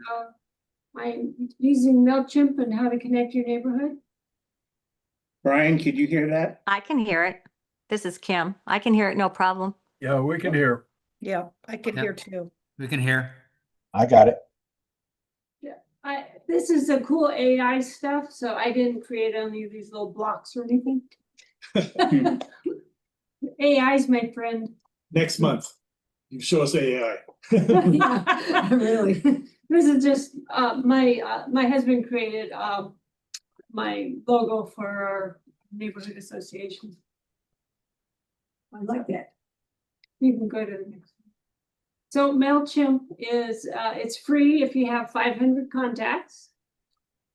I'm using MailChimp and how to connect your neighborhood. Brian, could you hear that? I can hear it. This is Kim. I can hear it, no problem. Yeah, we can hear. Yeah, I can Yeah. hear too. We can hear. I got it. This is the cool AI stuff, so I didn't create any of these little blocks or anything. AI is my friend. Next month, you show us AI. Yeah. Really? This is just, my husband created, my logo for our neighborhood association. I like that. You can go to the next one. So MailChimp is, it's free if you have 500 contacts.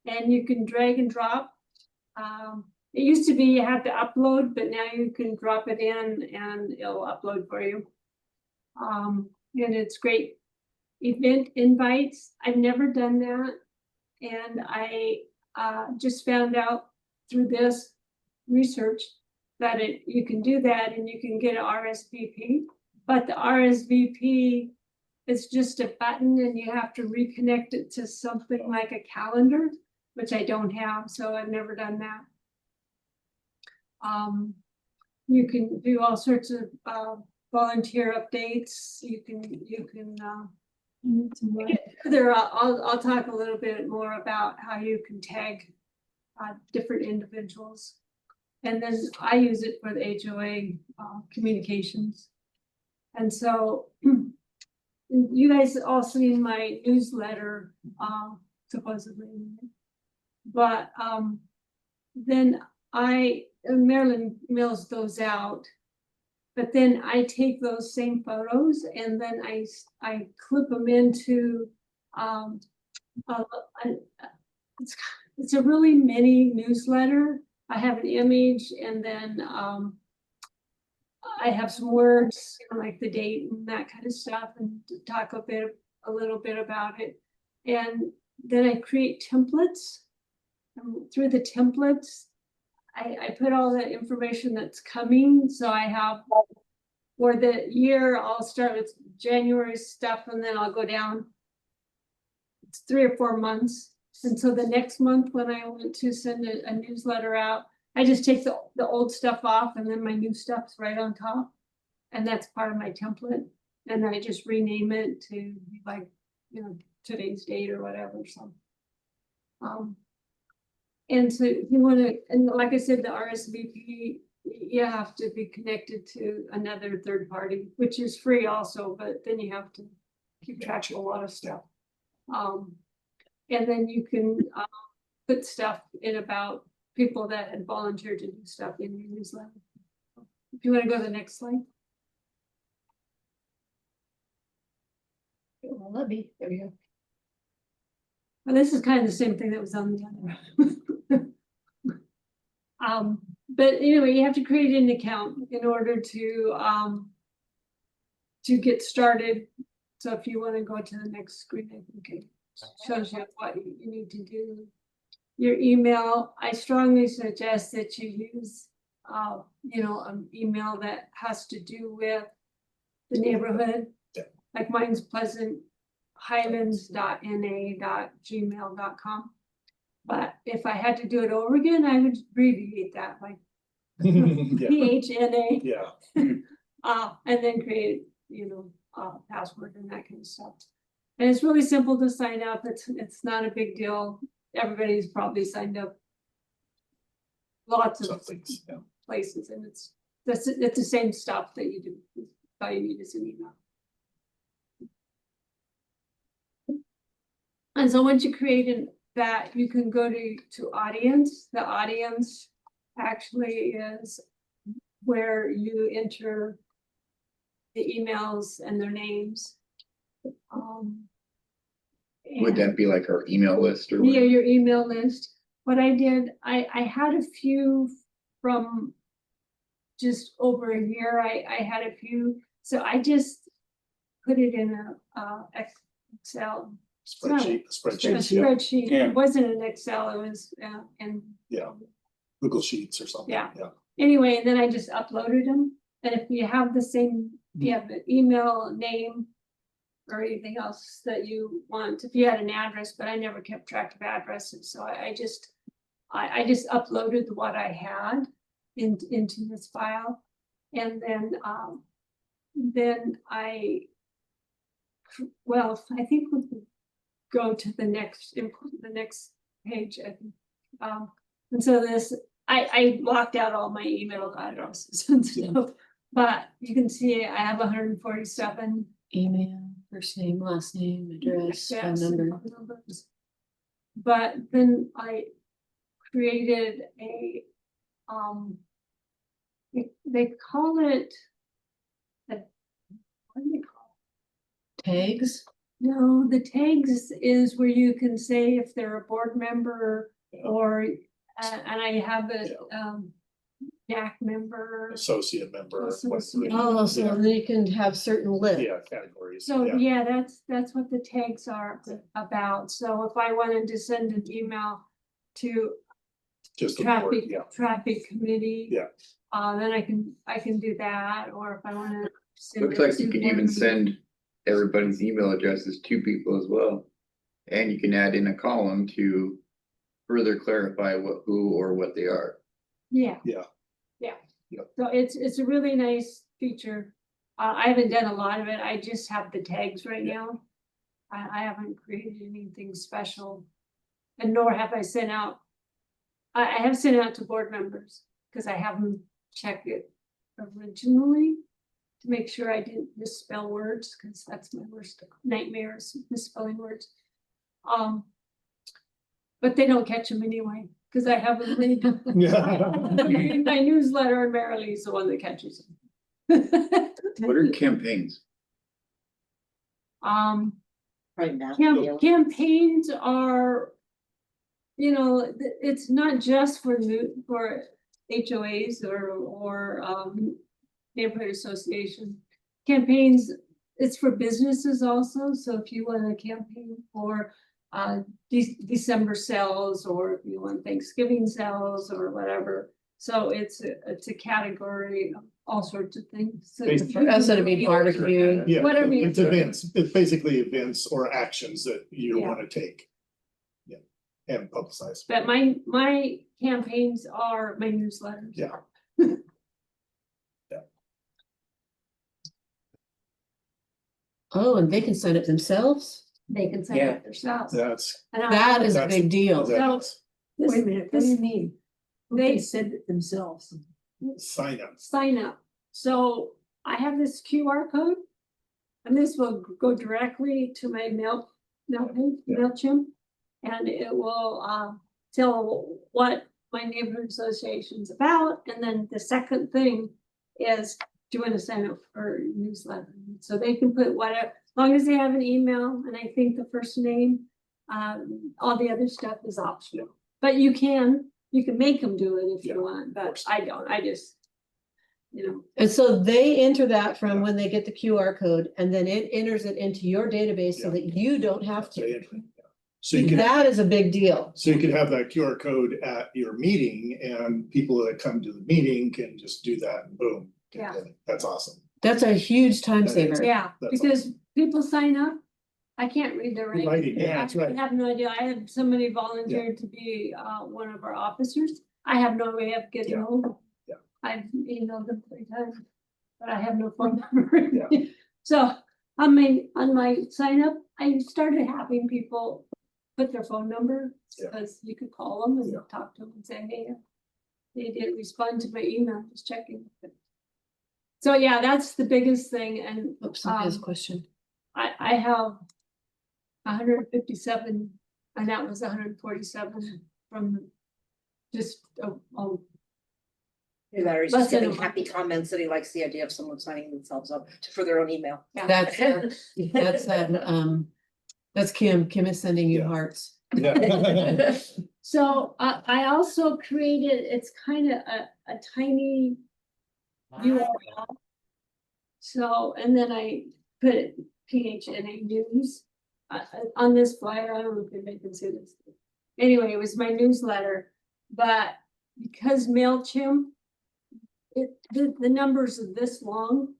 And you can drag and drop. It used to be you had to upload, but now you can drop it in and it'll upload for you. And it's great. Event invites, I've never done that. And I just found out through this research that you can do that and you can get an RSVP. But the RSVP is just a button and you have to reconnect it to something like a calendar, which I don't have, so I've never done that. You can do all sorts of volunteer updates. You can further. I'll talk a little bit more about how you can tag different individuals, and then I use it for the HOA communications. And so you guys all seen my newsletter, supposedly, but then Marilyn mails those out, but then I take those same photos and then I clip them into it's a really mini newsletter. I have an image and then I have some words like the date and that kind of stuff, and talk a little bit about it. And then I create templates. Through the templates, I put all the information that's coming. So I have for the year, I'll start with January stuff and then I'll go down. It's 3 or 4 months. And so the next month when I want to send a newsletter out, I just take the old stuff off and then my new stuff's right on top. And that's part of my template. And then I just rename it to like, today's date or whatever. So, and so if you want to, and like I said, the RSVP, you have to be connected to another third party, which is free also, but then you have to keep track of a lot of stuff. And then you can put stuff in about people that had volunteered to do stuff in your newsletter. If you want to go to the next slide. Well, let me, there we go. Well, this is kind of the same thing that was on the other. But anyway, you have to create an account in order to get started. So if you want to go to the next screen, I think it shows you what you need to do. Your email, I strongly suggest that you use, an email that has to do with the neighborhood. Like mine's pleasanthighlands.na.gmail.com. But if I had to do it over again, I would abbreviate that like PHNA. Yeah. And then create, password and that kind of stuff. And it's really simple to sign up. It's not a big deal. Everybody's probably signed up lots of places, and it's the same stuff that you do. All you need is an email. And so once you create that, you can go to audience. The audience actually is where you enter the emails and their names. Would that be like our email list or? Yeah, your email list. What I did, I had a few from just over a year. I had a few, so I just put it in a Excel. Spreadsheet, A spreadsheet, yeah, spreadsheet. Yeah. It wasn't an Excel, it was, and yeah. Google Sheets or something, Yeah. yeah. anyway, and then I just uploaded them. And if you have the same, if you have an email, name, or anything else that you want, if you had an address, but I never kept track of addresses, so I just uploaded what I had into this file. And then I think we could go to the next page, I think. And so I locked out all my email addresses and stuff, but you can see I have 147 Email, first name, last name, address, phone yes, number. numbers. But then I created a, they call it, what do they call it? Tags. No, the tags is where you can say if they're a board member or, and I have a, NAC member. Associate member. Associate. Oh, so then you can have certain lists. Yeah, categories. So, yeah. yeah, that's what the tags are about. So if I wanted to send an email to Just the board, traffic, yeah. traffic committee. Yeah. Then I can do that, or if I wanna. send Looks it like to you could board even members. send everybody's email addresses to people as well. And you can add in a column to further clarify who or what they are. Yeah. Yeah. Yeah. Yeah. So it's a really nice feature. I haven't done a lot of it. I just have the tags right now. I haven't created anything special. And nor have I sent out. I have sent out to board members because I haven't checked it originally to make sure I didn't misspell words, because that's my worst nightmare is misspelling words. But they don't catch them anyway, because I haven't read my newsletter, and Marilee's the one that catches them. What are campaigns? Right now. Campaigns are, it's not just for HOAs or neighborhood association. Campaigns, it's for businesses also. So if you want a campaign for December sales, or if you want Thanksgiving sales or whatever. So it's a category of all sorts of things. So Basically, For us, it'd be barbecue. Yeah, Whatever you it's do. events, it's basically events or actions that you Yeah. want to take. Yeah, and publicize. But my campaigns are my newsletters. Yeah. Oh, and they can sign it themselves? They can send Yeah. it themselves. That's. And I- That is a That's- big deal. that's Wait a minute, what do you mean? They They said it themselves. Sign up. sign up. So I have this QR code. And this will go directly to my MailChimp. And it will tell what my neighborhood association's about. And then the second thing is, do you want to sign up for a newsletter? So they can put whatever, as long as they have an email, and I think the first name, all the other stuff is optional. But you can make them do it if Yeah, you want, of but course. I don't, I just, And so they enter that from when they get the QR code, and then it enters it into your database so Yeah. that you don't have They to. enter it, yeah. So you can, That is a big deal. so you could have that QR code at your meeting, and people that come to the meeting can just do that and boom. Yeah. That's awesome. That's a huge time That is. saver. yeah, That's because people sign up. I can't read their writing. Writing, yeah, that's right. I have no idea. I had somebody volunteered to be one of our officers. I have no way of getting Yeah. hold of them. Yeah. I've emailed them 3 times, but I have no phone number. Yeah. So on my sign up, I started having people put their phone number, Yeah. because you could call them and Yeah. talk to them and say, hey, they didn't respond to my email, just checking. So yeah, that's the biggest thing. And Oops, somebody has a question. I have 157, and that was 147 from just, Either that or he's Less just than giving a- happy comments that he likes the idea of someone signing themselves up for their own email. That's that's Kim. Kim is sending you Yeah. hearts. Yeah. So I also created, it's kind of a tiny URL. So, and then I put PHNA news on this flyer. I don't know if anybody can see this. Anyway, it was my newsletter, but because MailChimp, the numbers are this long.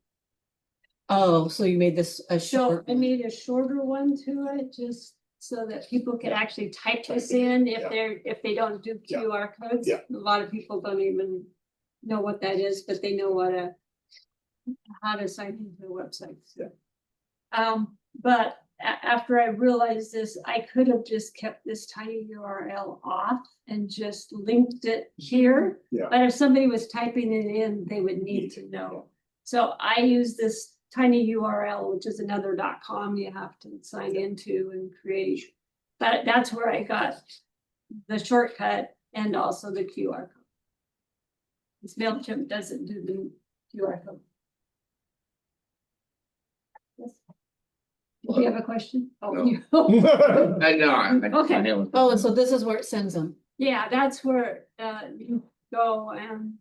Oh, so you made this a So short. I made a shorter one to it, just so that people can actually type this in if they don't do QR codes. Yeah. A lot of people don't even know what that is, but they know how to sign into the website. Yeah. But after I realized this, I could have just kept this tiny URL off and just linked it here. Yeah. But if somebody was typing it in, they would need to know. So I use this tiny URL, which is another .com you have to sign into and create. But that's where I got the shortcut and also the QR code. This MailChimp doesn't do the QR code. Yes. Do you have a question? Oh, No. you. I know. Okay. Oh, and so this is where it sends them. Yeah, that's where you go and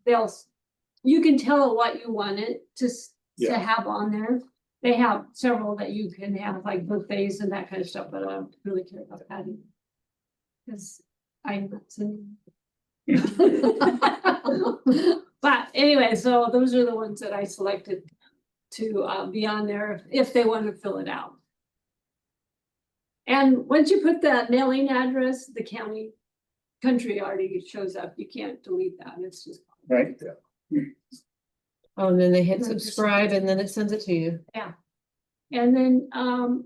you can tell it what you want it to have on there. They have several that you can have, like birthdays and that kind of stuff, but I don't really care about that either. Because I'm not sending. But anyway, so those are the ones that I selected to be on there if they want to fill it out. And once you put the mailing address, the country already shows up. You can't delete that. It's just. Right. Oh, and then they hit subscribe and then it sends it to you. Yeah. And then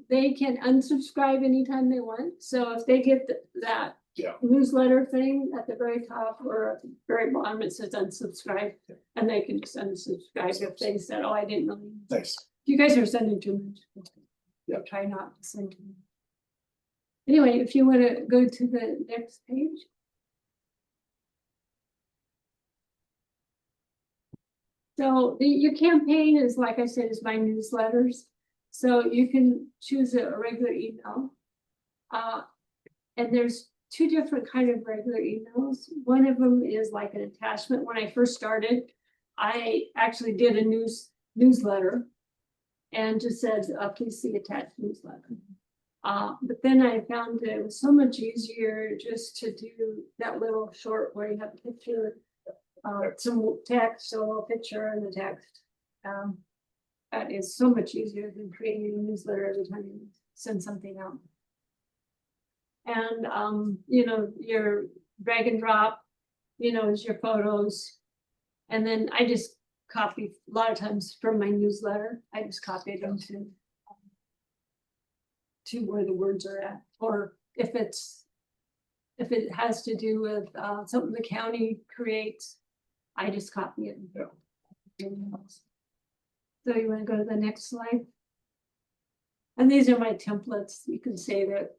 they can unsubscribe anytime they want. So if they get that newsletter thing at the very top or at the very bottom, it says unsubscribe, and they can just unsubscribe if they said, "Oh, I didn't know." Nice. You guys are sending too much. Try not to send too much. Anyway, if you want to go to the next page. So your campaign is, like I said, is my newsletters. So you can choose a regular email. And there's two different kind of regular emails. One of them is like an attachment. When I first started, I actually did a newsletter and just said, please see attached newsletter. But then I found that it was so much easier just to do that little short where you have a picture, some text, a little picture and the text. That is so much easier than creating a newsletter every time you send something out. And your drag and drop, is your photos. And then I just copy a lot of times from my newsletter. I just copy it into to where the words are at, or if it has to do with something the county creates, I just copy it. Yeah. So you want to go to the next slide? And these are my templates. You can save it.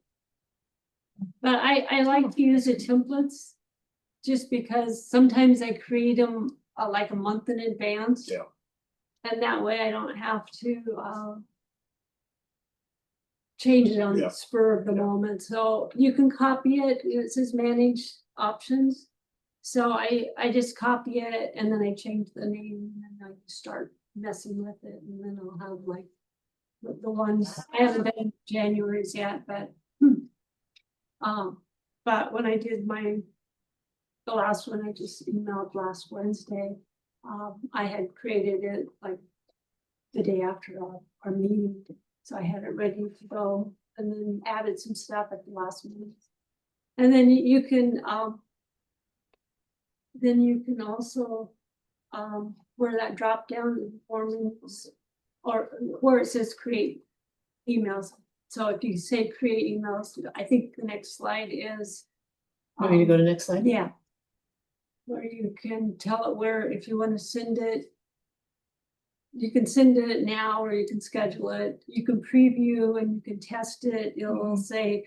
But I like to use the templates just because sometimes I create them like a month in advance. Yeah. And that way I don't have to change it on the spur of the moment. So you can copy it. It says manage options. So I just copy it and then I change the name and then I start messing with it. And then I'll have like the ones, I haven't done January's yet, but when I did the last one, I just emailed last Wednesday. I had created it like the day after our meeting. So I had it ready to go and then added some stuff at the last minute. And then you can also where that drop down forms or where it says create emails. So if you say create emails, I think the next slide is. Want me to go to next slide? Yeah. Where you can tell it where, if you want to send it, you can send it now or you can schedule it. You can preview and you can test it. It'll say,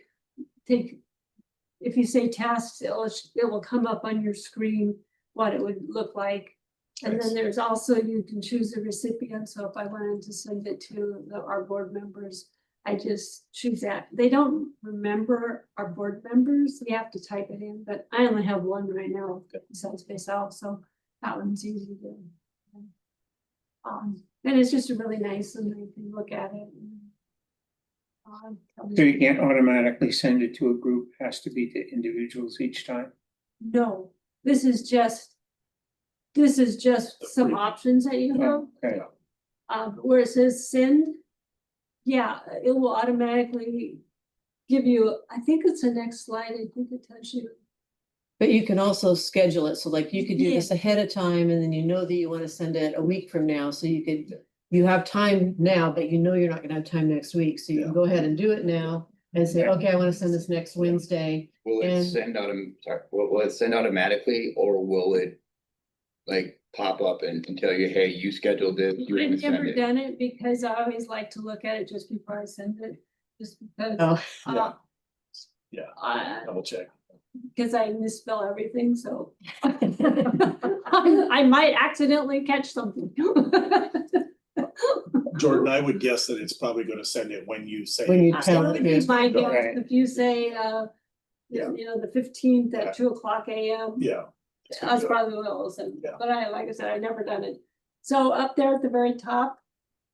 if you say test, it will come up on your screen what it would look like. And then there's also, you can choose a recipient. So if I wanted to send it to our board members, I just choose that. They don't remember our board members. We have to type it in, but I only have one right now besides myself. So that one's easy to do. And it's just a really nice and you can look at it. So you can't automatically send it to a group, has to be to individuals each time? No, this is just some options that you have. Okay, Where it says send, yeah, it will automatically give you, I think it's the next slide, I think it tells you. But you can also schedule it, so like you could do this Yeah. ahead of time, and then you know that you want to send it a week from now, so you have time now, but you know you're not gonna have time next week, so you can go ahead and do it now. And say, okay, I want to send this next Wednesday. Will it And- send will it send automatically, or will it like pop up and tell you, hey, you scheduled it, you're I've gonna send never it? done it because I always like to look at it just before I send it, just because. Oh, Yeah. Yeah. Double check. Because I misspell everything, so. I might accidentally catch something. Jordan, I would guess that it's probably gonna send it when you say. When you That tell would it be is. my guess. Right. If you say, Yeah. you know, the 15th Yeah. at 2:00 AM. Yeah. That's probably what I'll send, Yeah. but like I said, I've never done it. So up there at the very top,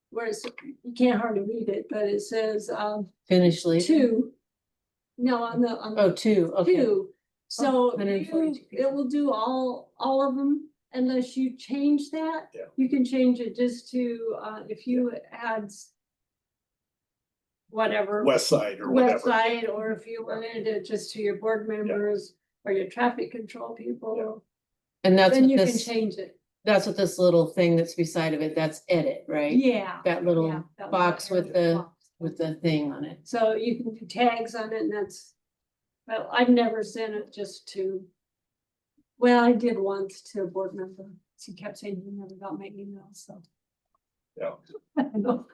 where it's, you can't hardly read it, but it says, finish later. 2. No, on the, Oh, 2, okay. 2. So 142 it will do all of them unless you change that. Yeah. You can change it just to, if you add whatever. West side or whatever. Website, or if you wanted it just to your board members or your traffic control people, And that's then what you can this, change it. that's what this little thing that's beside of it, that's edit, right? Yeah. That little yeah, that box little with area the, box. with the thing on it. So you can do tags on it, and that's, well, I've never sent it just to, well, I did once to a board member. She kept saying you never got my email, so. Yeah. I don't know.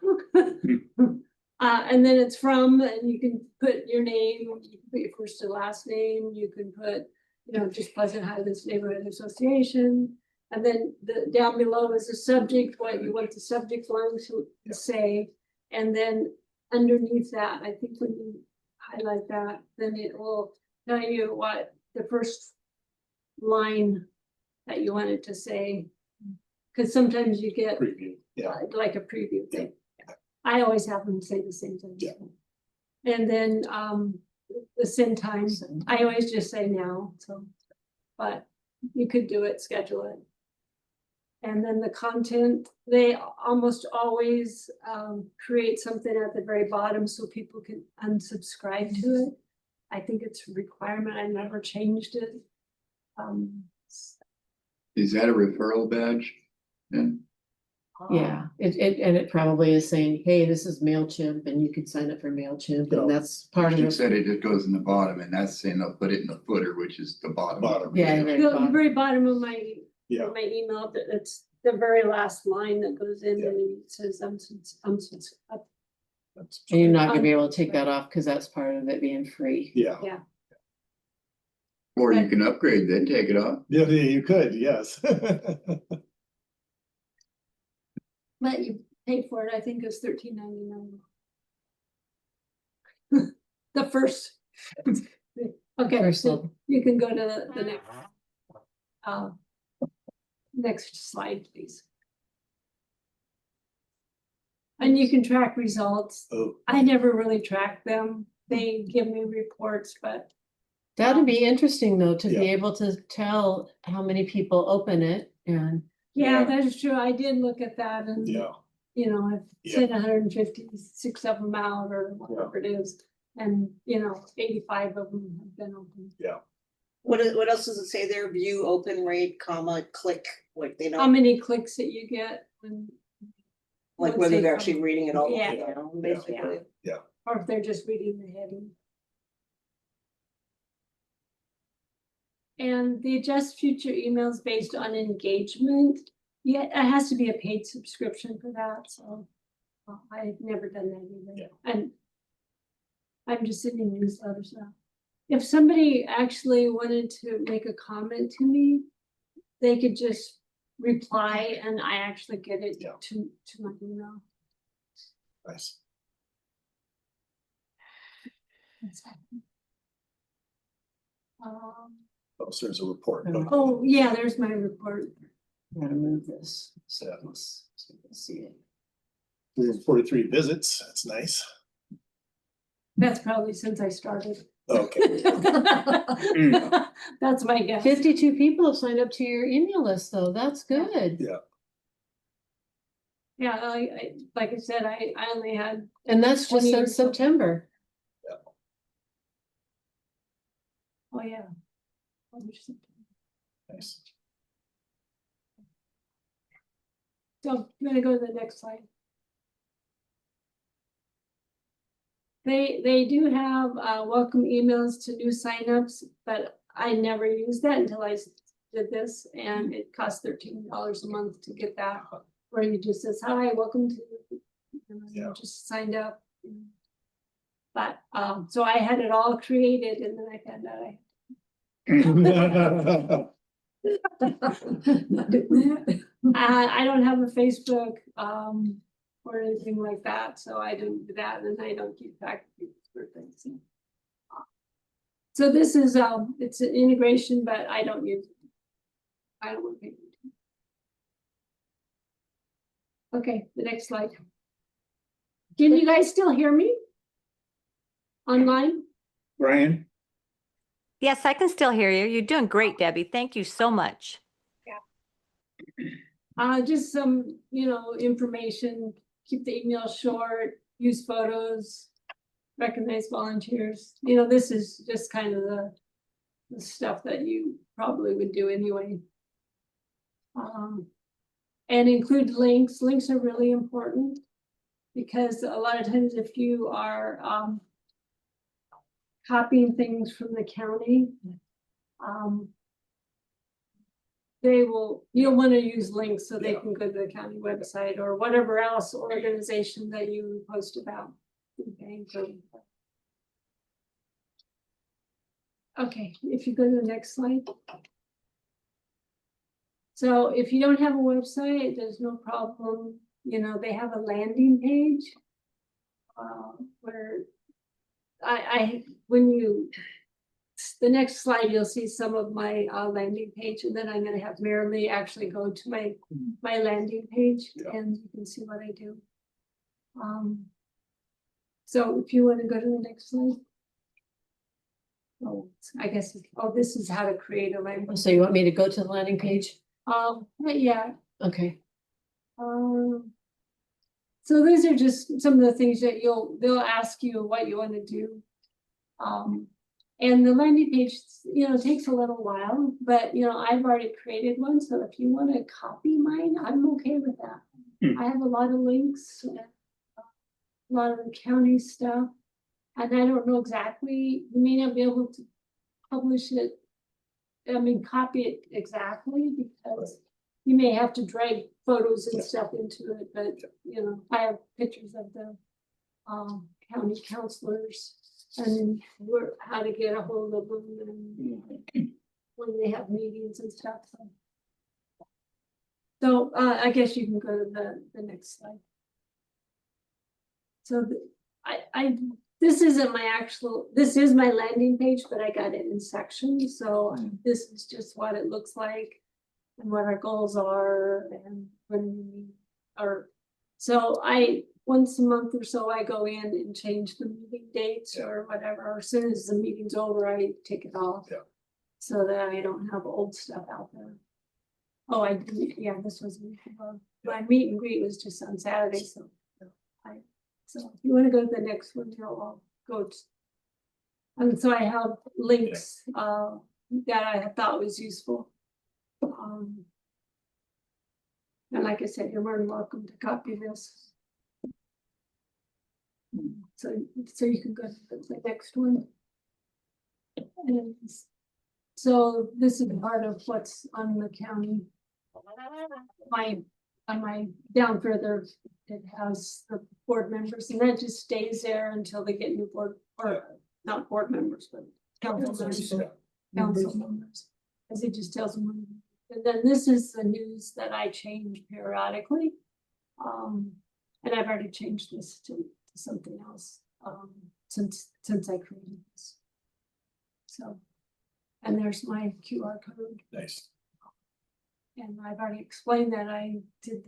And then it's from, and you can put your name, you can put your first and last name, you can put, you know, just Pleasant Highlands Neighborhood Association. And then down below is the subject, what you want the subject line to say. And then underneath that, I think when you highlight that, then it will tell you what the first line that you want it to say. Cause sometimes you get Preview. Yeah. like a preview thing. I always have them say the same thing. Yeah. And then the send time, I always just say now, so, but you could do it, schedule it. And then the content, they almost always create something at the very bottom so people can unsubscribe to it. I think it's a requirement, I never changed it. Is that a referral badge? Then Yeah, it probably is saying, hey, this is MailChimp and you can sign up for MailChimp, Yeah. and that's part of you it. said it just goes in the bottom, and that's saying they'll put it in the footer, which is the bottom. Bottom. Yeah, The very bottom of my Yeah. my email, it's the very last line that goes in Yeah. and it says unsubscribe. That's- And you're not gonna be able to take that off because that's part of it being free. Yeah. Yeah. Or you can upgrade, then take it off. Yeah, you could, yes. But you paid for it, I think it's $13.99. The first. Okay, First so level. you can go to the next slide, please. And you can track results. Oh, I never really track them. They give me reports, but That'd be interesting though, to be Yeah. able to tell how many people open it and. yeah, Yeah. that is true. I did look at that and, yeah. you know, I've Yeah. sent 156 of them out or whatever it is. And, you know, 85 of them have been open. What else does it say there? View, open rate, comma, click, like they How don't, many clicks that you get when, like once whether they they're come- actually reading it all, Yeah. you know, basically. or if they're just reading the heading. And the adjust future emails based on engagement. Yeah, it has to be a paid subscription for that, so I've never done that either. Yeah. And I'm just sending newsletters now. If somebody actually wanted to make a comment to me, they could just reply and I actually get it Yeah. to my email. Nice. Oh, so there's a report. Oh. Oh, yeah, there's my report. Gotta move this. Yeah. Let's see. 43 visits, that's nice. That's probably since I started. Okay. That's my guess. 52 people have signed up to your email list, though. That's good. Yeah, like I said, I only had, And that's just 20 or since so. September. oh yeah. Nice. So I'm gonna go to the next slide. They do have welcome emails to new signups, but I never used that until I did this, and it costs $13 a month to get that. Where you just says, hi, welcome to, and you just signed up. But so I had it all created, and then I found out I don't have a Facebook or anything like that, so I don't do that, and I don't keep track of people's birthdays. So this is it's an integration, but I don't use it. I don't want to pay for it. Okay, the next slide. Can you guys still hear me? Online? Brian? Yes, I can still hear you. You're doing great, Debbie. Thank you so much. Just some, information, keep the email short, use photos, recognize volunteers. This is just kind of the stuff that you probably would do anyway. And include links. Links are really important because a lot of times if you are copying things from the county, you'll want to use links so they can go to the county website or whatever else organization that you post about. Okay, if you go to the next slide. So if you don't have a website, there's no problem. They have a landing page where the next slide, you'll see some of my landing page, and then I'm going to have Marilee actually go to my landing page, and you can see what I do. So if you want to go to the next slide. Oh, I guess, this is how to create a landing. So you want me to go to the landing page? Yeah. Okay. So these are just some of the things that they'll ask you what you want to do. And the landing page, takes a little while, but I've already created one. So if you want to copy mine, I'm okay with that. I have a lot of links, a lot of the county stuff, and I don't know exactly, you may not be able to publish it. Copy it exactly because you may have to drag photos and stuff into it, but I have pictures of the county counselors and how to get a hold of them and when they have meetings and stuff. So I guess you can go to the next slide. So this isn't this is my landing page, but I got it in sections. So this is just what it looks like and what our goals are and when we meet. So once a month or so, I go in and change the meeting dates or whatever. Or as soon as the meeting's over, I take it off so that I don't have old stuff out there. Oh, I didn't. Yeah, this was my meet and greet was just on Saturday. So if you want to go to the next one, I'll go to. And so I have links that I thought was useful. And like I said, you're more than welcome to copy this. So you can go to the next one. And so this is part of what's on the county. On my down further, it has the board members, and that just stays there until they get new board, or not board members, but council members. As it just tells them. And then this is the news that I change periodically. And I've already changed this to something else since I created this. So, and there's my QR code. Nice. And I've already explained that I did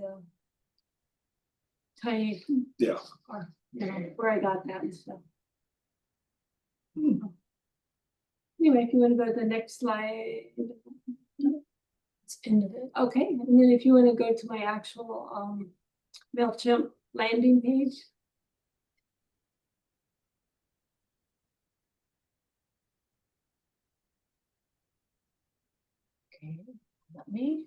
tiny, Yeah. or, you know, where I got that and stuff. Anyway, if you want to go to the next slide. It's ended it. Okay, and then if you want to go to my actual MailChimp landing page. Okay, let me.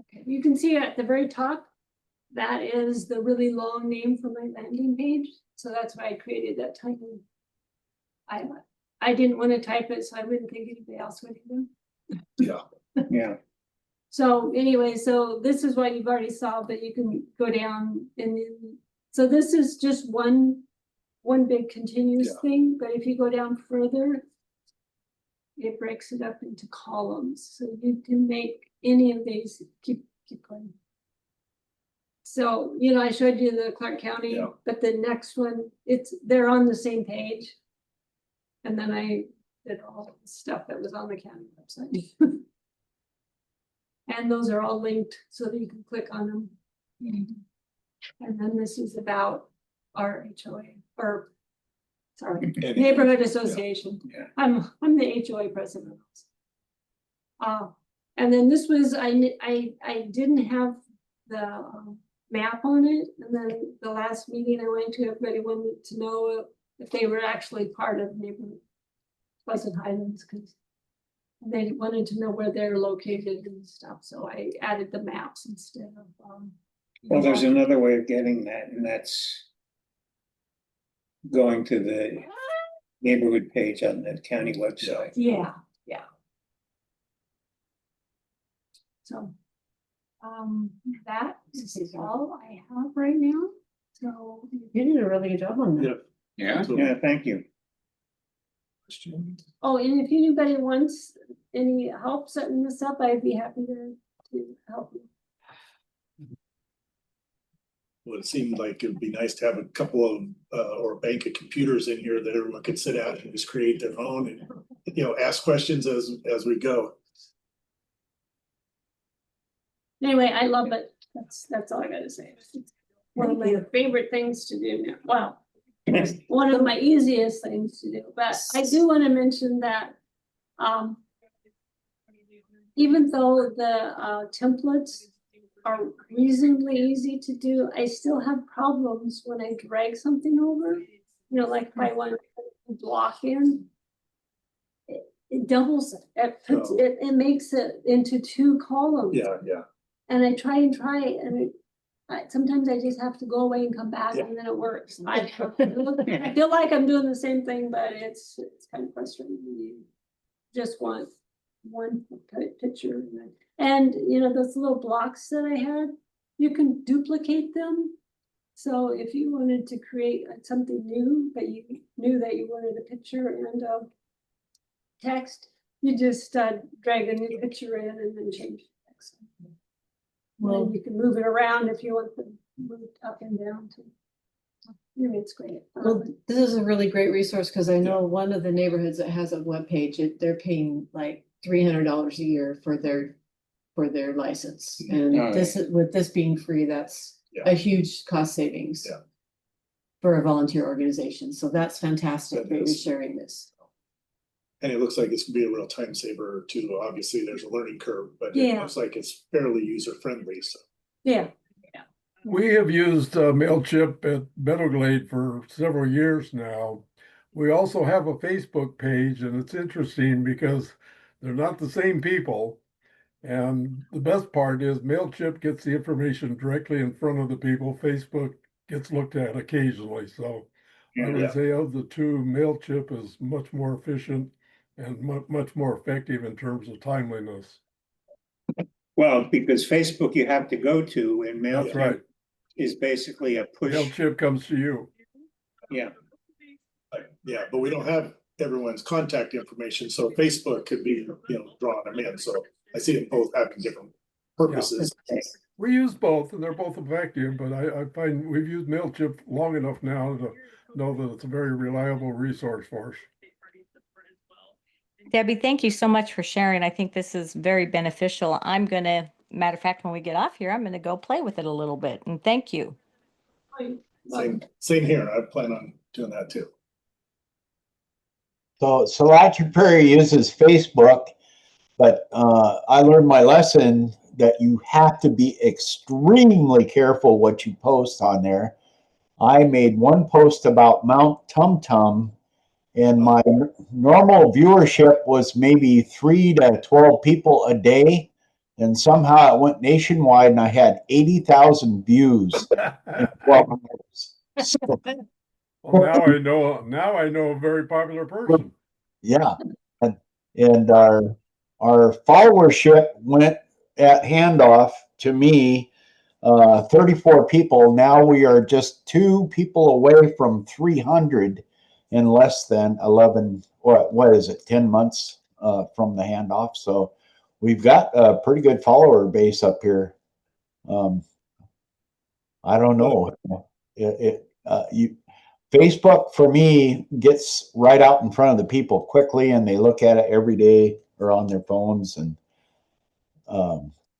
Okay, you can see at the very top, that is the really long name for my landing page. So that's why I created that tiny. I didn't want to type it, so I wouldn't think anybody else would either. Yeah. Yeah. So anyway, so this is what you've already saw, but you can go down and then, so this is just one big continuous Yeah. thing, but if you go down further, it breaks it up into columns. So you can make any of these, keep going. So, you know, I showed you the Clark County, Yeah. but the next one, they're on the same page. And then I did all the stuff that was on the county website. And those are all linked so that you can click on them. And then this is about our HOA, or sorry, Neighborhood Association. Yeah. I'm the HOA president. And then this was, I didn't have the map on it. And then the last meeting I went to, everybody wanted to know if they were actually part of neighborhood Pleasant Highlands, because they wanted to know where they're located and stuff. So I added the maps instead of. Well, there's another way of getting that, and that's going to the neighborhood page on the county website. Yeah. So, that is all I have right now. So You did a really good job on that. Yeah. Yeah, thank you. oh, and if anybody wants any help setting this up, I'd be happy to help you. Well, it seemed like it'd be nice to have a couple of, or a bank of computers in here that everyone could sit at and just create their own and, you know, ask questions as we go. Anyway, I love it. That's all I gotta say. It's one of my favorite things to do now. Wow. It's one of my easiest things to do, but I do want to mention that even though the templates are reasonably easy to do, I still have problems when I drag something over. You know, like if I want to block in, it doubles it. It makes it into two columns. Yeah. And I try, and sometimes I just have to go away and come back, and then it works. I feel like I'm doing the same thing, but it's kind of frustrating. You just want one picture, and you know those little blocks that I had, you can duplicate them. So if you wanted to create something new, but you knew that you wanted a picture and text, you just drag a new picture in and then change the text. Well, you can move it around if you want them moved up and down too. Anyway, it's great. Well, this is a really great resource because I know one of the neighborhoods that has a webpage, they're paying like $300 a year for their license. And this is, with this being free, that's a huge cost savings for a volunteer organization. So that's fantastic that you're sharing this. And it looks like it's gonna be a real time saver too. Obviously, there's a learning curve, but it looks like it's fairly user friendly, so. Yeah. We have used MailChimp at Meadowglade for several years now. We also have a Facebook page, and it's interesting because they're not the same people. And the best part is MailChimp gets the information directly in front of the people. Facebook gets looked at occasionally. So I would say of the two, MailChimp is much more efficient and much more effective in terms of timeliness. Well, because Facebook you have to go to, and That's right. MailChimp is basically a push. MailChimp comes to you. Yeah. Yeah, but we don't have everyone's contact information, so Facebook could be, you know, drawing them in, so I see them both having different purposes. We use both, and they're both effective, but I find we've used MailChimp long enough now to know that it's a very reliable resource for us. Debbie, thank you so much for sharing. I think this is very beneficial. I'm gonna, matter of fact, when we get off here, I'm gonna go play with it a little bit, and thank you. Same here. I plan on doing that too. So Salachi Prairie uses Facebook, but I learned my lesson that you have to be extremely careful what you post on there. I made one post about Mount Tum Tum, and my normal viewership was maybe 3 to 12 people a day. And somehow it went nationwide, and I had 80,000 views in 12 hours. So, Well, now I know a very popular person. yeah, and our followership went at handoff to me, 34 people. Now we are just 2 people away from 300 in less than 11, what is it, 10 months from the handoff. So we've got a pretty good follower base up here. I don't know. Facebook for me gets right out in front of the people quickly, and they look at it every day or on their phones. And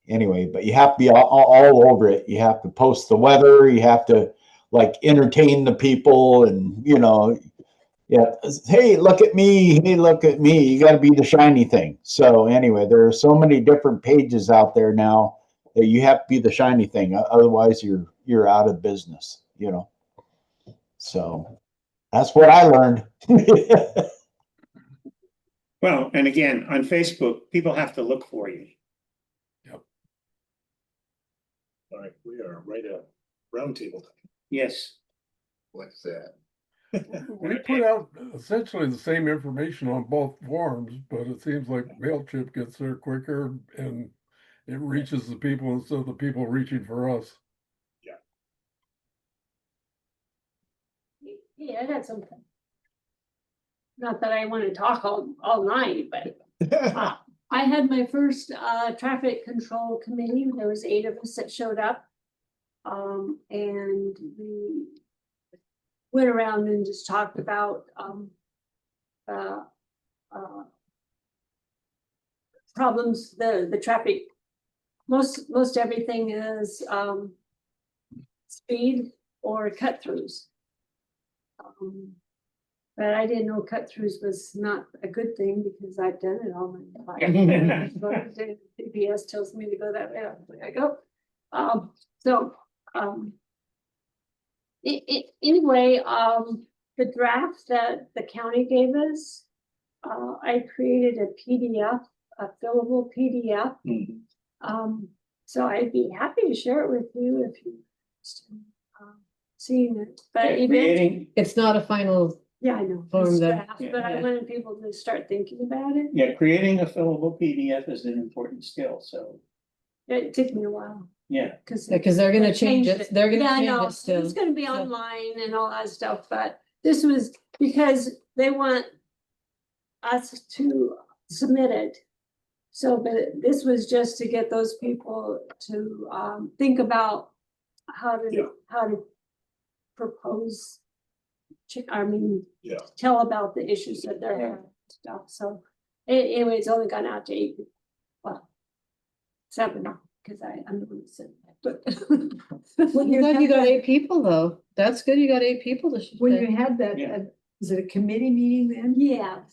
anyway, but you have to be all over it. You have to post the weather. You have to like entertain the people, and yeah. Hey, look at me. Hey, look at me. You got to be the shiny thing. So anyway, there are so many different pages out there now that you have to be the shiny thing. Otherwise, you're out of business. So that's what I learned. Well, and again, on Facebook, people have to look for you. All right, we are right at roundtable. Yes. What's that? We put out essentially the same information on both forums, but it seems like MailChimp gets there quicker and it reaches the people instead of the people reaching for us. Yeah, I got something. Not that I want to talk all night, but I had my first traffic control committee. There was 8 of us that showed up. And we went around and just talked about problems, the traffic. Most everything is speed or cut-throughs. But I didn't know cut-throughs was not a good thing because I've done it all my life. But CPS tells me to go that way, I go. Anyway, the draft that the county gave us, I created a PDF, a fillable PDF. So I'd be happy to share it with you if you seen it. But even It's not a final. yeah, I know. Form it's that- draft, but I wanted people to start thinking about it. Yeah, creating a fillable PDF is an important skill, so, It took me a while. yeah. Because they're gonna change it. They're gonna I change know. it still. It's gonna be So- online and all that stuff, but this was because they want us to submit it. So, but this was just to get those people to think about how to propose. Tell about the issues that they're having and stuff. So anyway, it's only gone out to 8 people. Well, 7, because I'm the one that said that, but. Well, you got 8 people though. That's good. You got 8 people to. When you had that, Yeah. was it a committee meeting then? Yeah.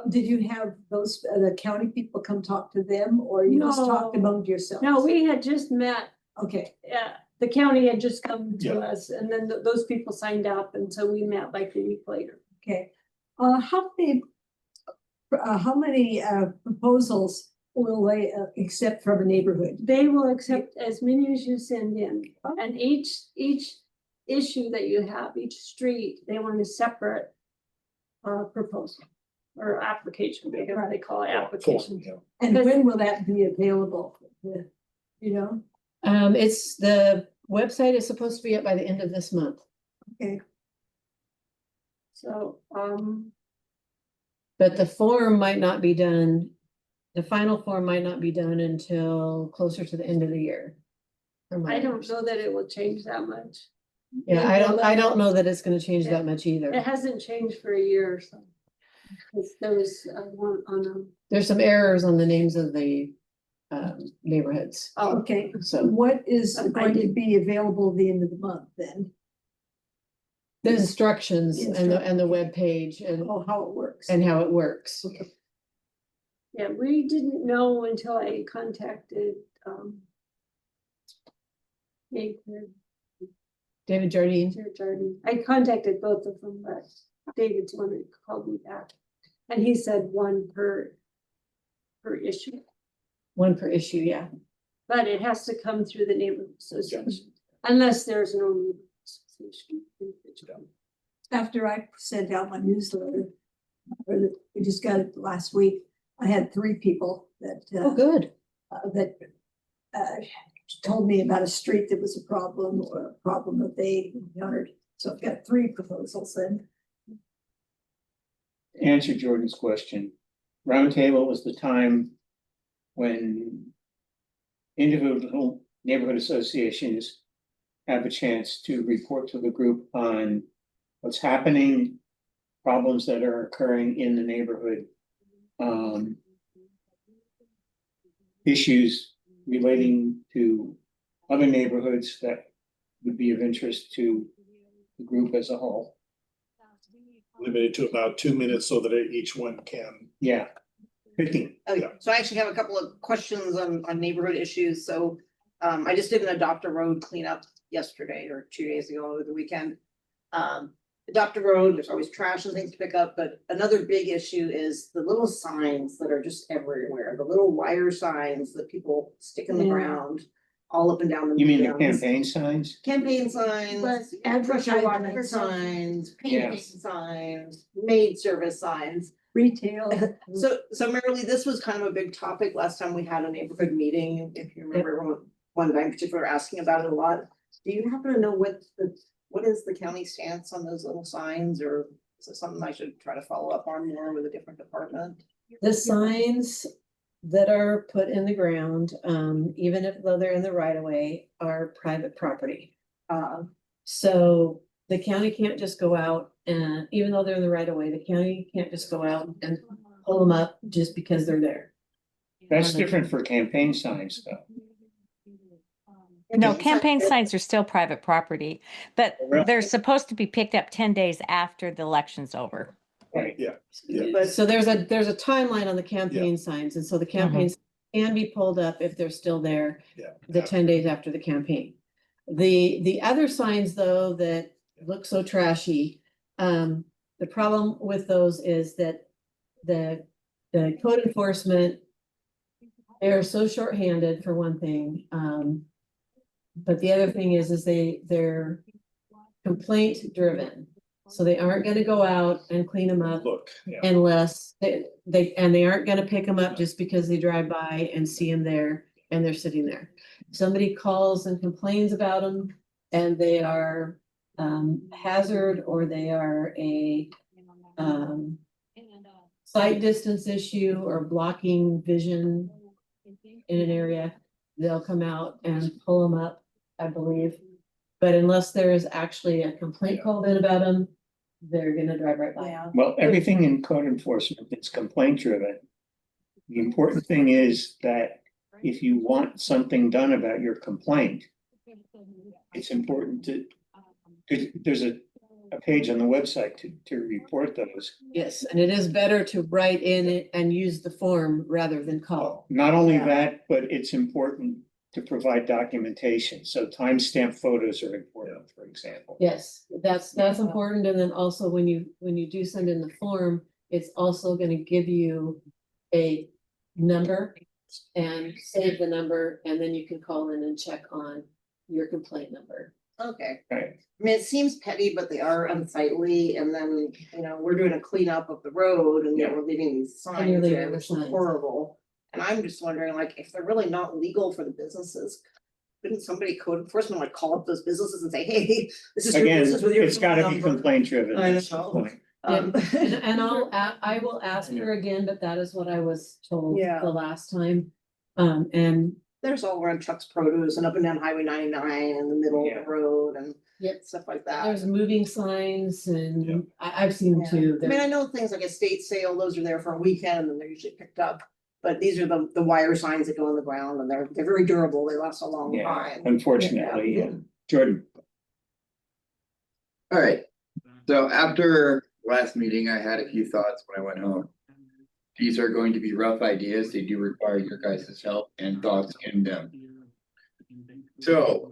Did you have those, the county people come talk to them, or you just talked No. among yourselves? No, we had just met. Okay, The county had just come to Yeah. us and then those people signed up and so we met like a week later. okay. How many proposals will they accept from a neighborhood? They will accept as many as you send in and each issue that you have, each street, they want a separate proposal or application, whatever they call it, application. And Because- when will that be available? You know, It's the website is supposed to be up by the end of this month, okay, So, but the form might not be done. The final form might not be done until closer to the end of the year. from what I don't understand. know that it will change that much. Yeah, I don't know that it's gonna change that much either. It hasn't changed for a year or so. There was one on, There's some errors on the names of the neighborhoods. Oh, okay. So What is going to be available at the end of the month then? the instructions The and the webpage and Oh, how it works. how it works. yeah, we didn't know until I contacted, David Jardine. I contacted both of them, but David's one that called me back. And he said one per issue, One per issue, yeah. but it has to come through the neighborhood association, unless there's no neighborhood association. After I sent out my newsletter, we just got it last week, I had 3 people that, Oh, good. told me about a street that was a problem or a problem that they encountered. So I've got 3 proposals then. Answer Jordan's question. Roundtable was the time when individual neighborhood associations have a chance to report to the group on what's happening, problems that are occurring in the neighborhood, issues relating to other neighborhoods that would be of interest to the group as a whole. Limited to about 2 minutes so that each one can. Yeah. 15. Okay, Yeah. so I actually have a couple of questions on neighborhood issues. So I just did an Adopt a Road cleanup yesterday or 2 days ago over the weekend. Adopt a Road, there's always trash and things to pick up, but another big issue is the little signs that are just everywhere, the little wire signs that people stick in the Yeah. ground all up and down the. You mean the medians. campaign signs? Campaign signs, But pressure water advertising signs, painting Yes. signs, maid service signs. Retail. So Marilee, this was kind of a big topic last time we had a neighborhood meeting, if you remember, one guy in particular asking about it a lot. Do you happen to know what is the county stance on those little signs, or is it something I should try to follow up on more with a different department? The signs that are put in the ground, even if though they're in the right of way, are private property. So the county can't just go out and, even though they're in the right of way, the county can't just go out and pull them up just because they're there. That's different for campaign signs, though. No, campaign signs are still private property, but Really? they're supposed to be picked up 10 days after the election's over. Right. Yeah. Yeah. But So there's a timeline on the campaign signs, and so the campaigns can be pulled up if they're still there Yeah. the 10 days after the campaign. The other signs, though, that look so trashy, the problem with those is that the code enforcement, they're so shorthanded for one thing. But the other thing is they're complaint driven. So they aren't gonna go out and clean them up Look, yeah. unless they aren't gonna pick them up just because they drive by and see them there and they're sitting there. Somebody calls and complains about them and they are hazard, or they are a sight distance issue or blocking vision in an area, they'll come out and pull them up, I believe. But unless there is actually a complaint called in about them, they're gonna drive right by. Well, everything in code enforcement is complaint driven. The important thing is that if you want something done about your complaint, it's important there's a page on the website to report those. Yes, and it is better to write in it and use the form rather than call. Not only Yeah. that, but it's important to provide documentation. So timestamp photos are important, for example. Yes, that's important. And then also when you do send in the form, it's also gonna give you a number and save the number, and then you can call in and check on your complaint number. Okay, Right. I mean, it seems petty, but they are unsightly, and then, we're doing a cleanup of the road and Yeah. we're leaving these And signs you're leaving there, the which is signs. horrible. And I'm just wondering, like, if they're really not legal for the businesses, couldn't somebody code enforcement like call up those businesses and say, hey, this is your Again, business with your. it's gotta phone be number." complaint driven. I That's the know. point. Um, And I will ask her again, but that is what I was told Yeah. the last time. And There's all around Chuck's Produce and up and down Highway 99 in the middle of Yeah. the road and Yep. stuff like that. There's moving signs Yep. and I've seen them Yeah. too. I mean, I They're- know things like estate sale, those are there for a weekend and then they're usually picked up. But these are the wire signs that go on the ground and they're very durable. They last a long Yeah, time. unfortunately, Yeah. Jordan. All right, so after last meeting, I had a few thoughts when I went home. These are going to be rough ideas. They do require your guys' help and thoughts in them. So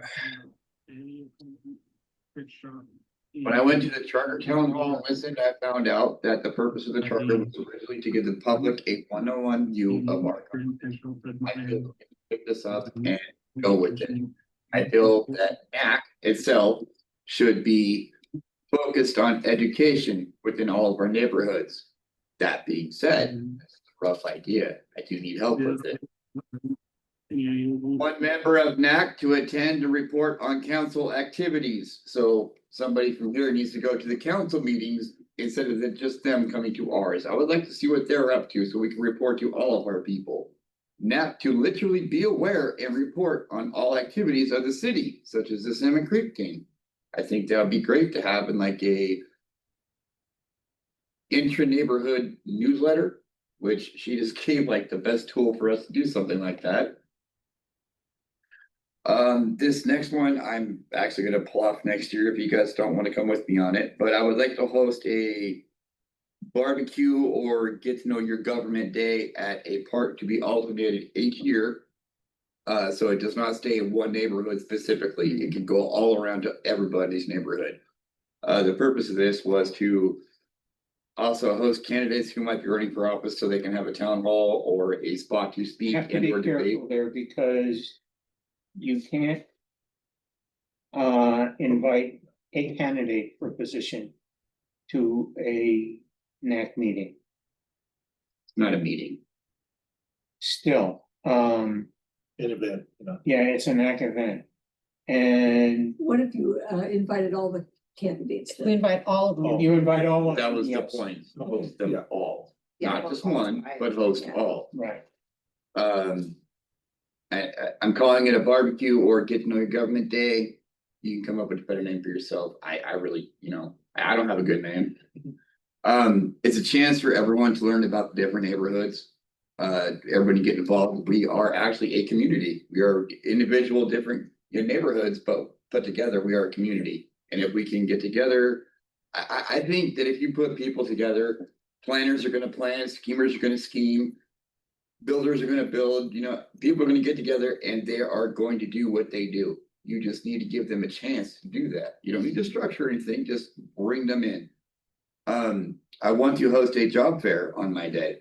when I went to the charter town hall and listened, I found out that the purpose of the charter was originally to give the public a one-on-one view of our government. I feel we can pick this up and go with it. I feel that NAC itself should be focused on education within all of our neighborhoods. That being said, that's a rough idea. I do need help with it. One member of NAC to attend and report on council activities. So somebody from here needs to go to the council meetings instead of just them coming to ours. I would like to see what they're up to so we can report to all of our people. NAC to literally be aware and report on all activities of the city, such as the Salmon Creek game. I think that would be great to have in like a intra-neighborhood newsletter, which she just gave like the best tool for us to do something like that. This next one, I'm actually gonna pull off next year if you guys don't want to come with me on it, but I would like to host a barbecue or get to know your government day at a park to be alternated each year. So it does not stay in one neighborhood specifically. It can go all around to everybody's neighborhood. The purpose of this was to also host candidates who might be running for office so they can have a town hall or a spot to speak Have to and be or debate. careful there because you can't invite a candidate for position to a NAC meeting. It's not a meeting. Still, An event, you know. yeah, it's a NAC event. And What if you invited all the candidates? We invite all of them. Oh. you invite all of That was the yes, point. Host them Yeah. all, Yeah, not host just all, one, right. but host Yeah. all. right. I'm calling it a barbecue or get to know your government day. You can come up with a better name for yourself. I really, I don't have a good name. It's a chance for everyone to learn about the different neighborhoods. Everybody get involved. We are actually a community. We are individual different neighborhoods, but put together, we are a community. And if we can get together, I think that if you put people together, planners are gonna plan, schemers are gonna scheme, builders are gonna build, people are gonna get together and they are going to do what they do. You just need to give them a chance to do that. You don't need to structure anything, just bring them in. I want to host a job fair on my day,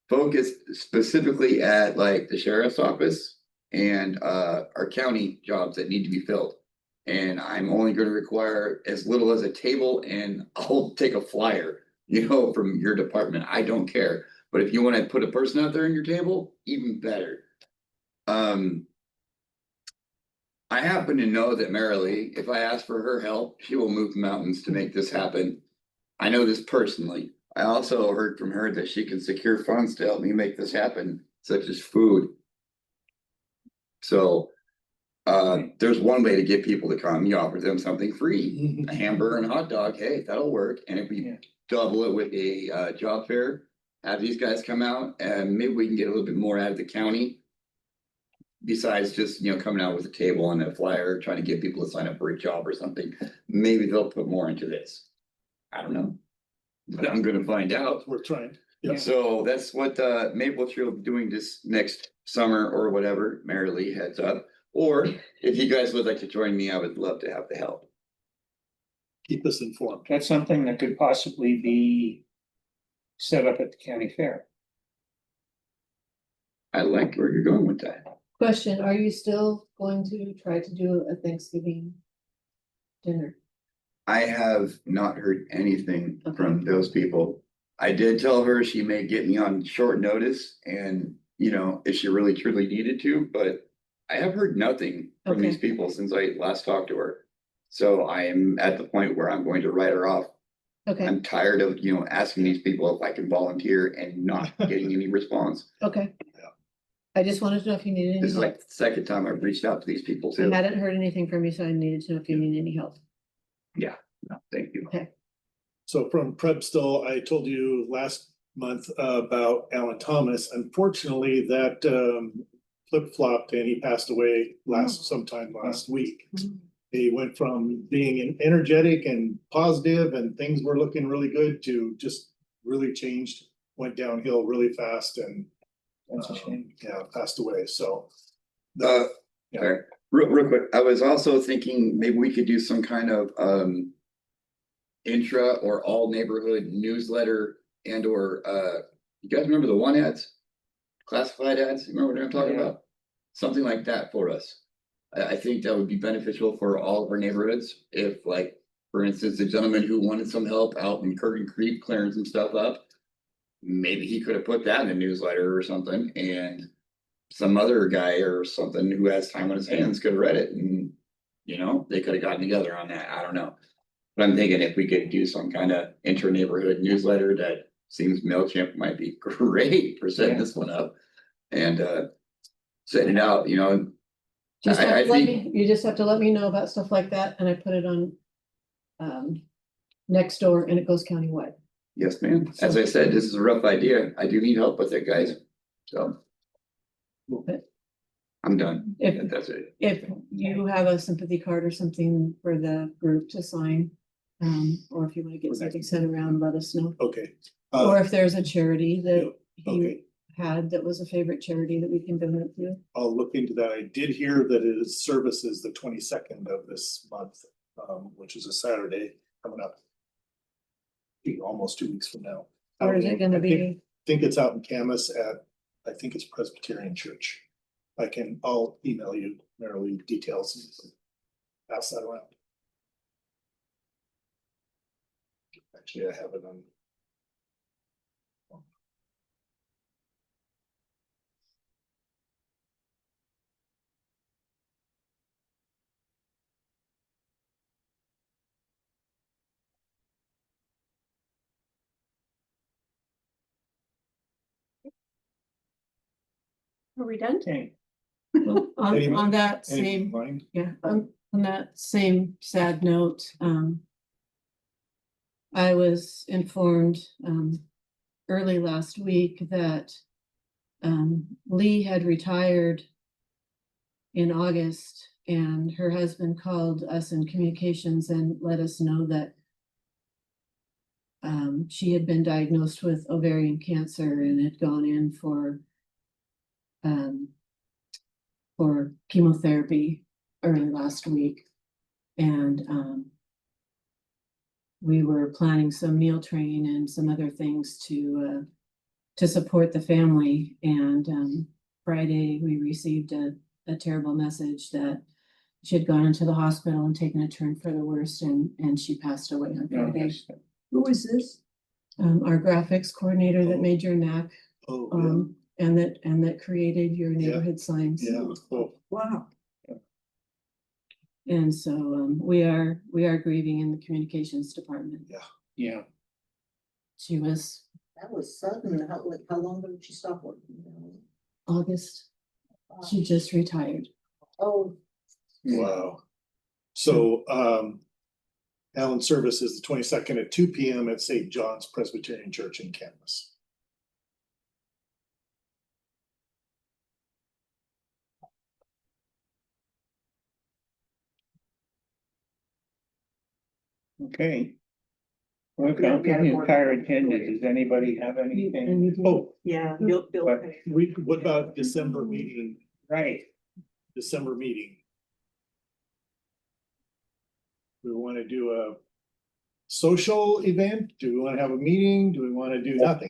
focused specifically at like the sheriff's office and our county jobs that need to be filled. And I'm only going to require as little as a table and I'll take a flyer, from your department. I don't care. But if you want to put a person out there on your table, even better. I happen to know that Marilee, if I ask for her help, she will move mountains to make this happen. I know this personally. I also heard from her that she can secure funds to help me make this happen, such as food. So there's one way to get people to come. You offer them something free, a hamburger and a hot dog. Hey, that'll work. And if we double it with a job fair, have these guys come out and maybe we can get a little bit more out of the county. Besides just, coming out with a table and a flyer, trying to get people to sign up for a job or something, maybe they'll put more into this. I don't know, but I'm gonna find out. We're trying. Yeah. So that's what Maple Tree will be doing this next summer or whatever. Marilee heads up. Or if you guys would like to join me, I would love to have the help. Keep us informed. That's something that could possibly be set up at the county fair. I like where you're going with that. Question, are you still going to try to do a Thanksgiving dinner? I have not heard anything from those people. I did tell her she may get me on short notice and, if she really truly needed to, but I have heard nothing from these people since I last talked to her. So I am at the point where I'm going to write her off. Okay, I'm tired of, asking these people if I can volunteer and not getting any response. okay. I just wanted to know if you needed This any is help. like the second time I've reached out to these people I too. hadn't heard anything from you, so I needed to know if you need any help. No, thank you. So from Prebstel, I told you last month about Alan Thomas. Unfortunately, that flip-flopped and he passed away sometime last week. He went from being energetic and positive and things were looking really good to just really changed, went downhill really fast and That's a shame. passed away. So Yeah. Real quick, I was also thinking maybe we could do some kind of intra or all neighborhood newsletter and or you guys remember the one ads? Classified ads? You remember what I'm talking about? Something like that for us. I think that would be beneficial for all of our neighborhoods. If like, for instance, the gentleman who wanted some help out in Curtin Creek clearing some stuff up, maybe he could have put that in a newsletter or something, and some other guy or something who has time on his hands could have read it, and you know, they could have gotten together on that. I don't know. But I'm thinking if we could do some kind of inter-neighborhood newsletter, that seems MailChimp might be great for setting this one up and setting it out, you know. Just have I to let think- me, you just have to let me know about stuff like that, and I put it on next door, and it goes countywide. Yes, ma'am. As I said, this is a rough idea. I do need help with it, guys. So I'm done. If- That's it. If you have a sympathy card or something for the group to sign, or if you want to get something sent around, let us know. okay. Or if there's a charity that Okay. he had that was a favorite charity that we can donate to. I'll look into that. I did hear that it is services the 22nd of this month, which is a Saturday coming up. Almost 2 weeks from now. Where is it gonna be? Think it's out in Camas at, I think it's Presbyterian Church. I'll email you merely details and pass that around. Actually, I have it on. Are we done? Okay. On that Anything same, in mind? yeah, on that same sad note, I was informed, early last week that, Lee had retired in August, and her husband called us in communications and let us know that she had been diagnosed with ovarian cancer and had gone in for chemotherapy early last week. And we were planning some meal train and some other things to support the family. And Friday, we received a terrible message that she had gone into the hospital and taken a turn for the worst, and she passed away on Friday. Who is this? Our graphics coordinator that made your NAC, Oh, and that created your neighborhood signs. yeah. Oh, Wow. And so we are grieving in the communications department. Yeah. She was That was sudden. How long did she stop working? August. She just retired. Oh, wow. So, Allen service is the 22nd at 2 p.m. at St. John's Presbyterian Church in Camas. Okay. What about the entire agenda? Does anybody have anything? Oh, Yeah, Bill- what about December meeting? Right. December meeting? We want to do a social event? Do we want to have a meeting? Do we want to do nothing?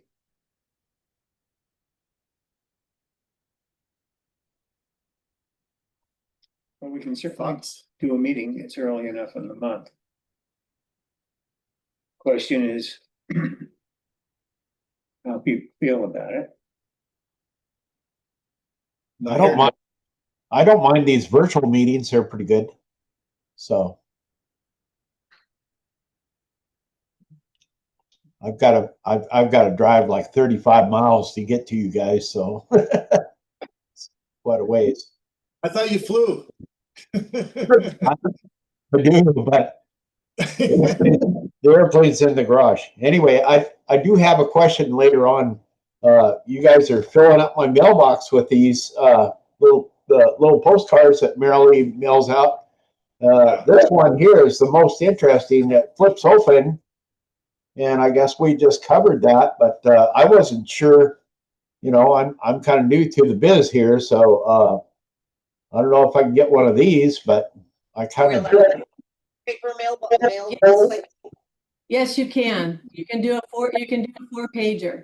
Well, we can certainly Thoughts? do a meeting. It's early enough in the month. Question is how people feel about it. I don't mind. I don't mind these virtual meetings. They're pretty good. So I've got to drive like 35 miles to get to you guys. So quite a ways. I thought you flew. I do, but the airplane's in the garage. Anyway, I do have a question later on. You guys are filling up my mailbox with these little postcards that Marilee mails out. This one here is the most interesting. It flips open, and I guess we just covered that, but I wasn't sure. You know, I'm kind of new to the biz here, so I don't know if I can get one of these, but I kind of. Paper mail. Yes, you can. You can do a 4-pager.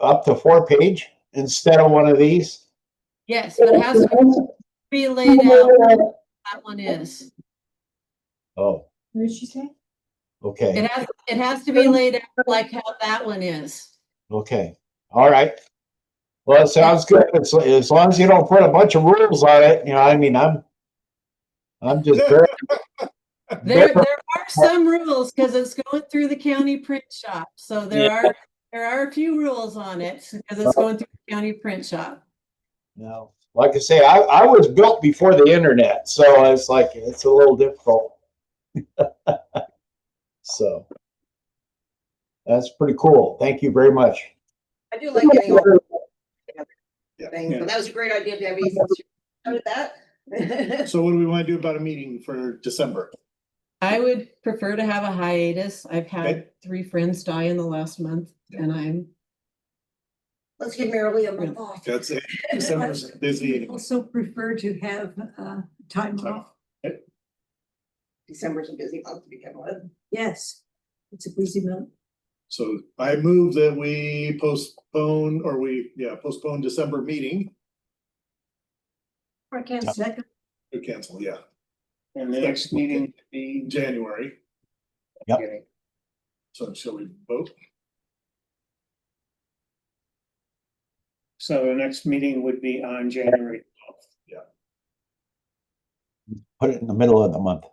Up to 4-page instead of one of these. Yes, but it has to be laid out. That one is. Oh, What did she say? okay. It has to be laid out like how that one is. Okay. All right. Well, it sounds good. As long as you don't put a bunch of rules on it, you know, I mean, I'm just very. There are some rules because it's going through the county print shop. So there are a few rules on it because it's going through the county print shop. No, like I say, I was built before the internet, so it's like it's a little difficult. So that's pretty cool. Thank you very much. I do like getting all Yeah. things, but that was a great idea, Debbie. Since you started that. So what do we want to do about a meeting for December? I would prefer to have a hiatus. I've had Okay. 3 friends die in the last month, and I'm Let's give Marilee a month off. That's it. December's busy. Also prefer to have time off. December's a busy month to begin with. Yes, it's a busy month. So I move that we postpone December meeting. I can't second. Or cancel, yeah, And the next meeting would be. January. Yep. Okay. So shall we vote? So the next meeting would be on January 12th. Put it in the middle of the month.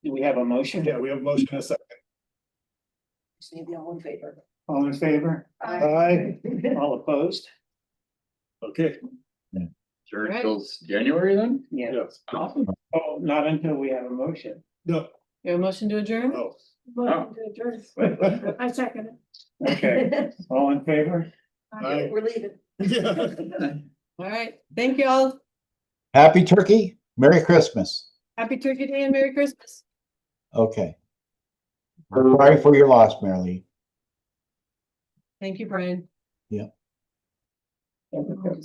Do we have a motion? Yeah, we have a motion and a second. Just need the all in favor. All in favor? Aye. All opposed? Okay. Sure, Right. till January then? Yeah. Yes. Awesome. Oh, not until we have a motion. No. You have a motion to adjourn? Oh. Motion to adjourn. I second it. Okay, all in favor? Aye. We're leaving. Yeah. All right. Thank you all. Happy Turkey. Merry Christmas. Happy Turkey Day and Merry Christmas. Okay. We're sorry for your loss, Marilee. Thank you, Brian. Yeah. Stop the recording.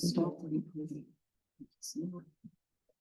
It's not-